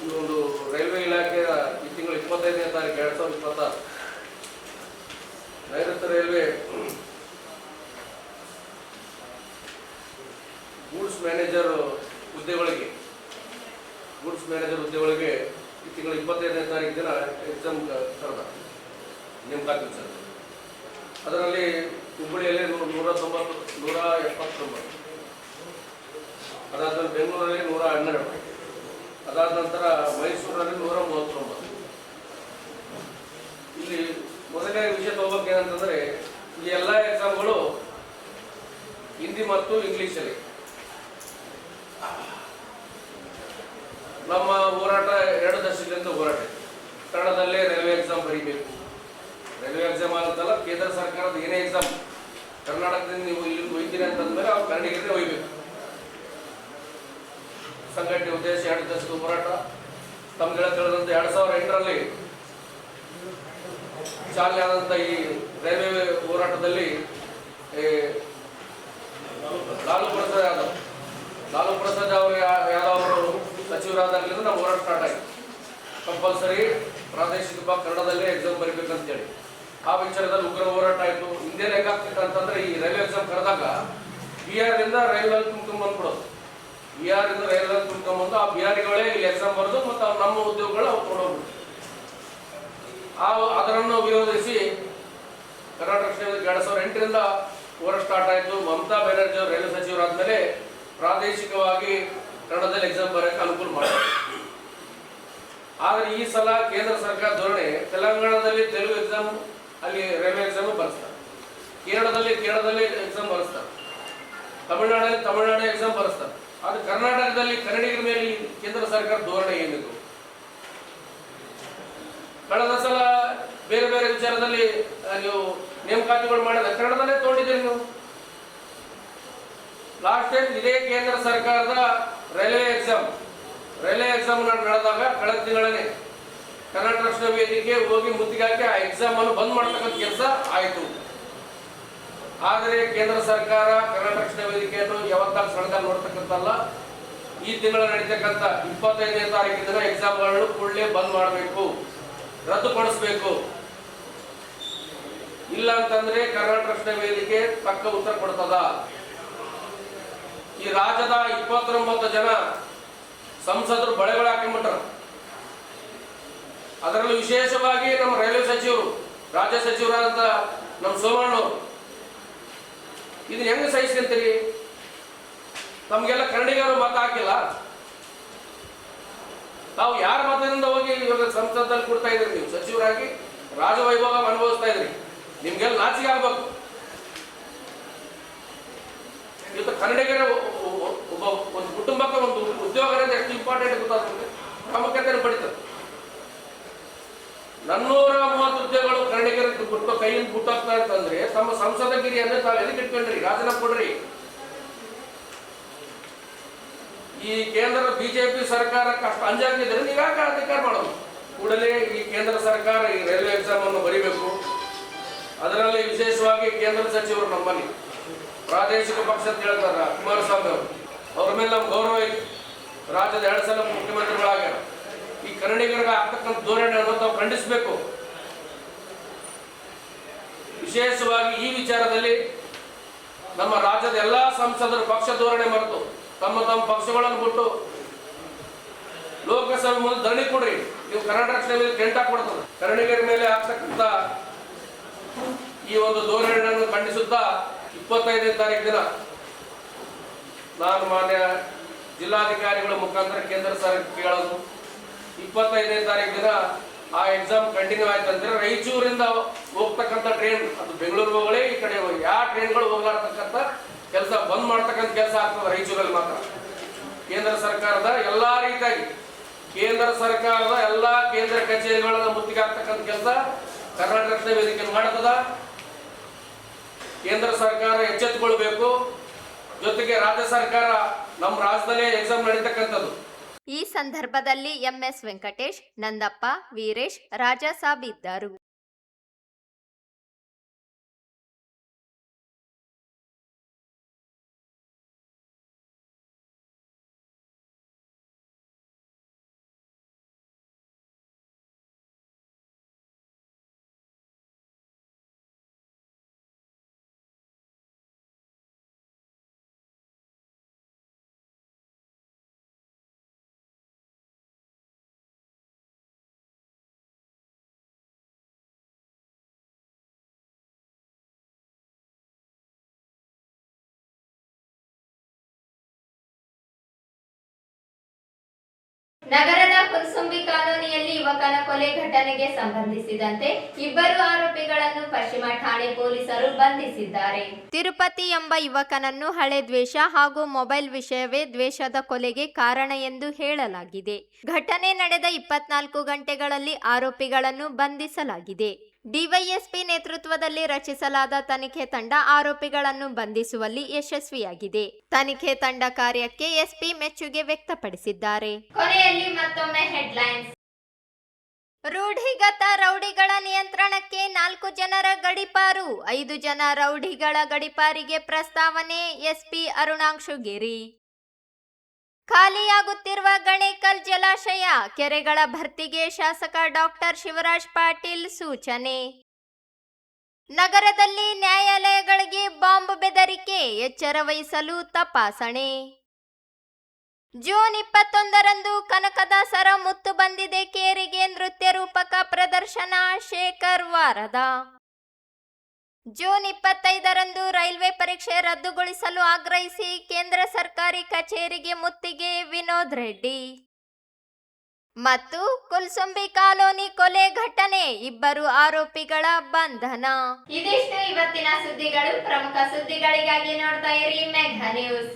[SPEAKER 7] ಈ ಒಂದು ರೈಲ್ವೆ ಇಲಾಖೆಯ ಈ ತಿಂಗಳು 25ನೇ ತಾರೀಕು 2026 ನೈಋತ್ಯ ರೈಲ್ವೆ ಗೂಡ್ಸ್ ಮ್ಯಾನೇಜರ್ ಹುದ್ದೆಗಳಿಗೆ ಈ ತಿಂಗಳು 25ನೇ ತಾರೀಕು ದಿನ ಎಕ್ಸಾಮ್ ಕರೆದ ನೇಮಕಾತಿ ಸರ್. ಅದರಲ್ಲಿ ಹುಬ್ಬಳ್ಳಿಯಲ್ಲಿ 190, 179, ಅದಾದ ಬೆಂಗಳೂರಲ್ಲಿ 112, ಅದಾದ ನಂತರ ಮೈಸೂರಲ್ಲಿ 139. ಇಲ್ಲಿ ಮೊದಲನೇ ವಿಷಯ ತಗೋಬೇಕೇನಂತಂದ್ರೆ ಈ ಎಲ್ಲ ಎಕ್ಸಾಮ್ಗಳು ಹಿಂದಿ ಮತ್ತು ಇಂಗ್ಲಿಷಲ್ಲಿ. ನಮ್ಮ ಹೋರಾಟ 2 ದಶಕದಿಂದ ಹೋರಾಟ. ಕನ್ನಡದಲ್ಲೇ ರೈಲ್ವೆ ಎಕ್ಸಾಮ್ ಬರೀಬೇಕು. ರೈಲ್ವೆ ಎಕ್ಸಾಮ್ ಆಗುತ್ತಲ್ಲ, ಕೇಂದ್ರ ಸರ್ಕಾರದ ಏನೇ ಎಕ್ಸಾಮ್ ಕರ್ನಾಟಕದಿಂದ ನೀವು ಇಲ್ಲಿ ಒಯ್ತೀರಿ ಅಂತಂದ್ಮೇಲೆ ಅವ್ರು ಕನ್ನಡಿಗರೇ ಒಯ್ಬೇಕು. ಸಂಘಟನೆ ಉದ್ದೇಶ 2 ದಶಕದ ಹೋರಾಟ. ತಮ್ಗೆ ತಿಳಿದಂತೆ 2008ರಲ್ಲಿ ಚಾಲನೆ ಆದಂಥ ಈ ರೈಲ್ವೆ ಹೋರಾಟದಲ್ಲಿ ಲಾಲು ಪ್ರಸಾದ್ ಯಾದವ್ ಅವರು ಸಚಿವರಾದಾಗಲಿಂದ ನಾವು ಹೋರಾಟ ಸ್ಟಾರ್ಟ್ ಆಗಿದೆ. ಕಂಪಲ್ಸರಿ ಪ್ರಾದೇಶಿಕ ಕನ್ನಡದಲ್ಲೇ ಎಕ್ಸಾಮ್ ಬರೀಬೇಕಂತೇಳಿ ಆ ವಿಚಾರದಲ್ಲಿ ಉಗ್ರ ಹೋರಾಟ ಆಯಿತು. ಹಿಂದೆ ಲೆಕ್ಕಾಗ್ತಿತ್ತು ಅಂತಂದ್ರೆ ಈ ರೈಲ್ವೆ ಎಕ್ಸಾಮ್ ಕರೆದಾಗ ಬಿಹಾರದಿಂದ ರೈಲ್ವೆ ತುಂಬ್ಕೊಂಡ್ಬಿಡೋದು. ಬಿಹಾರದಿಂದ ರೈಲ್ವೆ ತುಂಬ್ಕೊಂಡ್ಬಂದು ಆ ಬಿಹಾರಿಗಳೇ ಇಲ್ಲಿ ಎಕ್ಸಾಮ್ ಬರೆದು ಮತ್ತು ನಮ್ಮ ಉದ್ಯೋಗಗಳು ಅವ್ರು ಕೊಡೋಗ್ಬಿಡ್ತು. ಅದನ್ನು ವಿರೋಧಿಸಿ ಕರ್ನಾಟಕ 2008ರಿಂದ ಹೋರಾಟ ಸ್ಟಾರ್ಟ್ ಆಯಿತು. ಮಮತಾ ಬ್ಯಾನರ್ಜಿ ಅವರು ರೈಲ್ವೆ ಸಚಿವರಾದ್ಮೇಲೆ ಪ್ರಾದೇಶಿಕವಾಗಿ ಕನ್ನಡದಲ್ಲಿ ಎಕ್ಸಾಮ್ ಬರೋಕ್ಕೆ ಅನುಕೂಲ ಮಾಡಿದ್ರು. ಆದರೆ ಈ ಸಲ ಕೇಂದ್ರ ಸರ್ಕಾರ ಧೋರಣೆ ತೆಲಂಗಾಣದಲ್ಲಿ ತೆಲುಗು ಎಕ್ಸಾಮ್, ಅಲ್ಲಿ ರೈಲ್ವೆ ಎಕ್ಸಾಮ್ ಬರೆಸ್ತಾರೆ. ಕೇರಳದಲ್ಲಿ ಎಕ್ಸಾಮ್ ಬರೆಸ್ತಾರೆ. ತಮಿಳುನಾಡು ಎಕ್ಸಾಮ್ ಬರೆಸ್ತಾರೆ. ಆದರೆ ಕರ್ನಾಟಕದಲ್ಲಿ ಕನ್ನಡಿಗರ ಮೇಲೆ ಕೇಂದ್ರ ಸರ್ಕಾರ ಧೋರಣೆ ಏನಿದು? ಕಳೆದ ಸಲ ಬೇರೆ ಬೇರೆ ವಿಚಾರದಲ್ಲಿ ನೀವು ನೇಮಕಾತಿಗಳು ಮಾಡಿದ ಕನ್ನಡದಲ್ಲೇ ತಗೊಂಡಿದ್ದೀರಿ ನೀವು. ಲಾಸ್ಟ್ ಟೈಮ್ ಇದೇ ಕೇಂದ್ರ ಸರ್ಕಾರದ ರೈಲ್ವೆ ಎಕ್ಸಾಮ್ ನಡೆದಾಗ ಕಳೆದ ತಿಂಗಳೇ ಕರ್ನಾಟಕ ರಕ್ಷಣಾ ವೇದಿಕೆ ಹೋಗಿ ಮುತ್ತಿಗೆ ಹಾಕಿ ಆ ಎಕ್ಸಾಮ್ ಅನ್ನು ಬಂದ್ ಮಾಡ್ತಕ್ಕಂಥ ಕೆಲಸ ಆಯಿತು. ಆದರೆ ಕೇಂದ್ರ ಸರ್ಕಾರ ಕರ್ನಾಟಕ ರಕ್ಷಣಾ ವೇದಿಕೆಯನ್ನು ಯಾವತ್ತಾಗ ಸಣ್ಣದಾಗ ನೋಡ್ತಕ್ಕಂಥಲ್ಲ. ಈ ತಿಂಗಳ ನಡೀತಕ್ಕಂಥ 25ನೇ ತಾರೀಕಿನ ದಿನ ಎಕ್ಸಾಮ್ಗಳನ್ನು ಕೂಡಲೇ ಬಂದ್ ಮಾಡಬೇಕು, ರದ್ದುಪಡಿಸಬೇಕು. ಇಲ್ಲ ಅಂತಂದ್ರೆ ಕರ್ನಾಟಕ ರಕ್ಷಣಾ ವೇದಿಕೆ ತಕ್ಕ ಉತ್ತರ ಕೊಡ್ತದ. ಈ ರಾಜ್ಯದ 29 ಜನ ಸಂಸದರು ಬಳೆಗಳು ಹಾಕೊಂಡ್ಬಿಟ್ರ. ಅದರಲ್ಲೂ ವಿಶೇಷವಾಗಿ ನಮ್ಮ ರೈಲ್ವೆ ಸಚಿವರು, ರಾಜ್ಯ ಸಚಿವರಾದಂತ ನಮ್ಮ ಸೋಮಣ್ಣವರು ಇದನ್ನ ಹೆಂಗ ಸಹಿಸ್ಕೊಂತೀರಿ? ತಮ್ಗೆಲ್ಲ ಕನ್ನಡಿಗರು ಮತ ಹಾಕಿಲ್ಲ. ತಾವು ಯಾರ ಮತದಿಂದ ಹೋಗಿ ಇವಾಗ ಸಂಸದಲ್ಲಿ ಕೊಡ್ತಾ ಇದ್ರಿ? ನೀವು ಸಚಿವರಾಗಿ ರಾಜವೈಭವ ಅನುಭವಿಸ್ತಾ ಇದ್ರಿ. ನಿಮ್ಗೆಲ್ಲ ನಾಚಿಕೆ ಆಗ್ಬೇಕು. ಇವತ್ತು ಕನ್ನಡಿಗರ ಒಂದು ಕುಟುಂಬಕ್ಕೆ ಒಂದು ಉದ್ಯೋಗ ಎಷ್ಟು ಇಂಪಾರ್ಟೆಂಟ್ ಗೊತ್ತಾಗ್ತದೆ, ಪ್ರಾಮುಖ್ಯತೆ ಪಡಿತದೆ. 430 ಉದ್ಯೋಗಗಳು ಕನ್ನಡಿಗರಿಗೆ ಬಿಟ್ಟು ಕೈಯಿಂದ ಬಿಟ್ಟಾಗ್ತಾ ಇರ್ತಂದ್ರೆ ತಮ್ಮ ಸಂಸದಗಿರಿಯನ್ನೇ ತಾವು ಎದಕ್ಕೆ ಇಟ್ಕೊಂಡ್ರಿ? ರಾಜೀನಾಮೆ ಕೊಡ್ರಿ. ಈ ಕೇಂದ್ರ ಬಿಜೆಪಿ ಸರ್ಕಾರಕ್ಕೆ ಅಷ್ಟು ಅಂಜಾಕಿದ್ರೆ ನೀವು ಯಾಕೆ ಅಧಿಕಾರ ಮಾಡೋದು? ಕೂಡಲೇ ಈ ಕೇಂದ್ರ ಸರ್ಕಾರ ಈ ರೈಲ್ವೆ ಎಕ್ಸಾಮ್ ಅನ್ನು ಬರೀಬೇಕು. ಅದರಲ್ಲಿ ವಿಶೇಷವಾಗಿ ಕೇಂದ್ರ ಸಚಿವರು ನಮ್ಮಲ್ಲಿ ಪ್ರಾದೇಶಿಕ ಪಕ್ಷ ಅಂತ ಹೇಳ್ತಾರ ಕುಮಾರಸ್ವಾಮಿ ಅವರು, ಅವ್ರ ಮೇಲೆ ನಮ್ಮ ಗೌರವ ಐತಿ. ರಾಜ್ಯದ 2 ಸಲ ಮುಖ್ಯಮಂತ್ರಿಗಳಾಗ್ಯಾರ. ಈ ಕನ್ನಡಿಗರಿಗೆ ಆಗ್ತಕ್ಕಂಥ ಧೋರಣೆ ಅನ್ನೋದು ನಾವು ಖಂಡಿಸಬೇಕು.
[SPEAKER 9] ವಿಶೇಷವಾಗಿ ಈ ವಿಚಾರದಲ್ಲಿ ನಮ್ಮ ರಾಜ್ಯದ ಎಲ್ಲ ಸಂಸದರು ಪಕ್ಷ ಧೋರಣೆ ಮರೆತು ತಮ್ಮ ತಮ್ಮ ಪಕ್ಷಗಳನ್ನು ಬಿಟ್ಟು ಲೋಕಸಭೆ ಮುಂದೆ ಧರಣಿ ಕೊಡ್ರಿ. ನೀವು ಕನ್ನಡ ರಕ್ಷಣೆ ಮೇಲೆ ಟೆಂಟ್ ಹಾಕೊಡ್ತದೆ. ಕನ್ನಡಿಗರ ಮೇಲೆ ಆಗ್ತಕ್ಕಂಥ ಈ ಒಂದು ಧೋರಣೆಯನ್ನು ಖಂಡಿಸುತ್ತಾ 25ನೇ ತಾರೀಕು ದಿನ ನಾನು ಮಾನ್ಯ ಜಿಲ್ಲಾಧಿಕಾರಿಗಳ ಮುಖಾಂತರ ಕೇಂದ್ರ ಸರ್ಕಾರ ಕೇಳೋದು, 25ನೇ ತಾರೀಕು ದಿನ ಆ ಎಕ್ಸಾಮ್ ಕಂಟಿನ್ಯೂ ಆಯ್ತಂದ್ರೆ ರಾಯಚೂರಿಂದ ಹೋಗ್ತಕ್ಕಂಥ ಟ್ರೈನ್ ಅದು ಬೆಂಗಳೂರು ಹೋಗಲೇ ಈ ಕಡೆ ಹೋಗಿ ಯಾವ ಟ್ರೈನ್ಗಳು ಹೋಗ್ಲಾಡ್ತಕ್ಕಂಥ ಕೆಲಸ ಬಂದ್ ಮಾಡ್ತಕ್ಕಂಥ ಕೆಲಸ ಆಗ್ತದೆ ರಾಯಚೂರಲ್ಲಿ ಮಾತ್ರ. ಕೇಂದ್ರ ಸರ್ಕಾರದ ಎಲ್ಲಾ ರೀತಿಯಾಗಿ ಕೇಂದ್ರ ಸರ್ಕಾರದ ಎಲ್ಲಾ ಕೇಂದ್ರ ಕಚೇರಿಗಳನ್ನ ಮುತ್ತಿಗೆ ಹಾಕ್ತಕ್ಕಂಥ ಕೆಲಸ ಕರ್ನಾಟಕ ರಕ್ಷಣಾ ವೇದಿಕೆ ಮಾಡ್ತದ. ಕೇಂದ್ರ ಸರ್ಕಾರ ಎಚ್ಚೆತ್ತುಕೊಳ್ಬೇಕು. ಜೊತೆಗೆ ರಾಜ್ಯ ಸರ್ಕಾರ ನಮ್ಮ ರಾಜ್ಯದಲ್ಲೇ ಎಕ್ಸಾಮ್ ನಡೀತಕ್ಕಂಥದ್ದು.
[SPEAKER 1] ಈ ಸಂದರ್ಭದಲ್ಲಿ ಎಂಎಸ್ ವೆಂಕಟೇಶ್, ನಂದಪ್ಪ, ವೀರೇಶ್, ರಾಜಾಸಾಬ್ ಇದ್ದರು. ನಗರದ ಕುಲ್ಸುಂಬಿ ಕಾಲೋನಿಯಲ್ಲಿ ಯುವಕನ ಕೊಲೆ ಘಟನೆಗೆ ಸಂಬಂಧಿಸಿದಂತೆ ಇಬ್ಬರು ಆರೋಪಿಗಳನ್ನು ಪಶ್ಚಿಮ ಠಾಣೆ ಪೊಲೀಸರು ಬಂಧಿಸಿದ್ದಾರೆ. ತಿರುಪತಿ ಎಂಬ ಯುವಕನನ್ನು ಹಳೆ ದ್ವೇಷ ಹಾಗೂ ಮೊಬೈಲ್ ವಿಷಯವೇ ದ್ವೇಷದ ಕೊಲೆಗೆ ಕಾರಣ ಎಂದು ಹೇಳಲಾಗಿದೆ. ಘಟನೆ ನಡೆದ 24 ಗಂಟೆಗಳಲ್ಲಿ ಆರೋಪಿಗಳನ್ನು ಬಂಧಿಸಲಾಗಿದೆ. ಡಿವೈಎಸ್ಪಿ ನೇತೃತ್ವದಲ್ಲಿ ರಚಿಸಲಾದ ತನಿಖೆ ತಂಡ ಆರೋಪಿಗಳನ್ನು ಬಂಧಿಸುವಲ್ಲಿ ಯಶಸ್ವಿಯಾಗಿದೆ. ತನಿಖೆ ತಂಡ ಕಾರ್ಯಕ್ಕೆ ಎಸ್ಪಿ ಮೆಚ್ಚುಗೆ ವ್ಯಕ್ತಪಡಿಸಿದ್ದಾರೆ. ಕೊನೆಯಲ್ಲಿ ಮತ್ತೊಮ್ಮೆ ಹೆಡ್ಲೈನ್ಸ್. ರೂಢಿಗತ ರೌಡಿಗಳ ನಿಯಂತ್ರಣಕ್ಕೆ 4 ಜನರ ಗಡಿಪಾರು, 5 ಜನ ರೌಡಿಗಳ ಗಡಿಪಾರಿಗೆ ಪ್ರಸ್ತಾವನೆ, ಎಸ್ಪಿ ಅರುಣಾಂಶುಗಿರಿ. ಖಾಲಿಯಾಗುತ್ತಿರುವ ಗಣೇಕಲ್ ಜಲಾಶಯ, ಕೆರೆಗಳ ಭರ್ತಿಗೆ ಶಾಸಕ ಡಾಕ್ಟರ್ ಶಿವರಾಜ್ ಪಾಟೀಲ್ ಸೂಚನೆ. ನಗರದಲ್ಲಿ ನ್ಯಾಯಾಲಯಗಳಿಗೆ ಬಾಂಬ್ ಬೆದರಿಕೆ, ಎಚ್ಚರ ವಹಿಸಲು ತಪಾಸಣೆ. ಜೂನ್ 21ರಂದು ಕನಕದಾಸರ ಮುತ್ತು ಬಂದಿದೆ ಕೇರಿಗೆ ನೃತ್ಯ ರೂಪಕ ಪ್ರದರ್ಶನ, ಶೇಖರ್ ವಾರದ. ಜೂನ್ 25ರಂದು ರೈಲ್ವೆ ಪರೀಕ್ಷೆ ರದ್ದುಗೊಳಿಸಲು ಆಗ್ರಹಿಸಿ ಕೇಂದ್ರ ಸರ್ಕಾರಿ ಕಚೇರಿಗೆ ಮುತ್ತಿಗೆ, ವಿನೋದ್ ರೆಡ್ಡಿ. ಮತ್ತು ಕುಲ್ಸುಂಬಿ ಕಾಲೋನಿ ಕೊಲೆ ಘಟನೆ, ಇಬ್ಬರು ಆರೋಪಿಗಳ ಬಂಧನ. ಇದಿಷ್ಟು ಇವತ್ತಿನ ಸುದ್ದಿಗಳು. ಪ್ರಮುಖ ಸುದ್ದಿಗಳಿಗಾಗಿ ನೋಡ್ತಾ ಇರಿ ಮೆಘಾ ನ್ಯೂಸ್.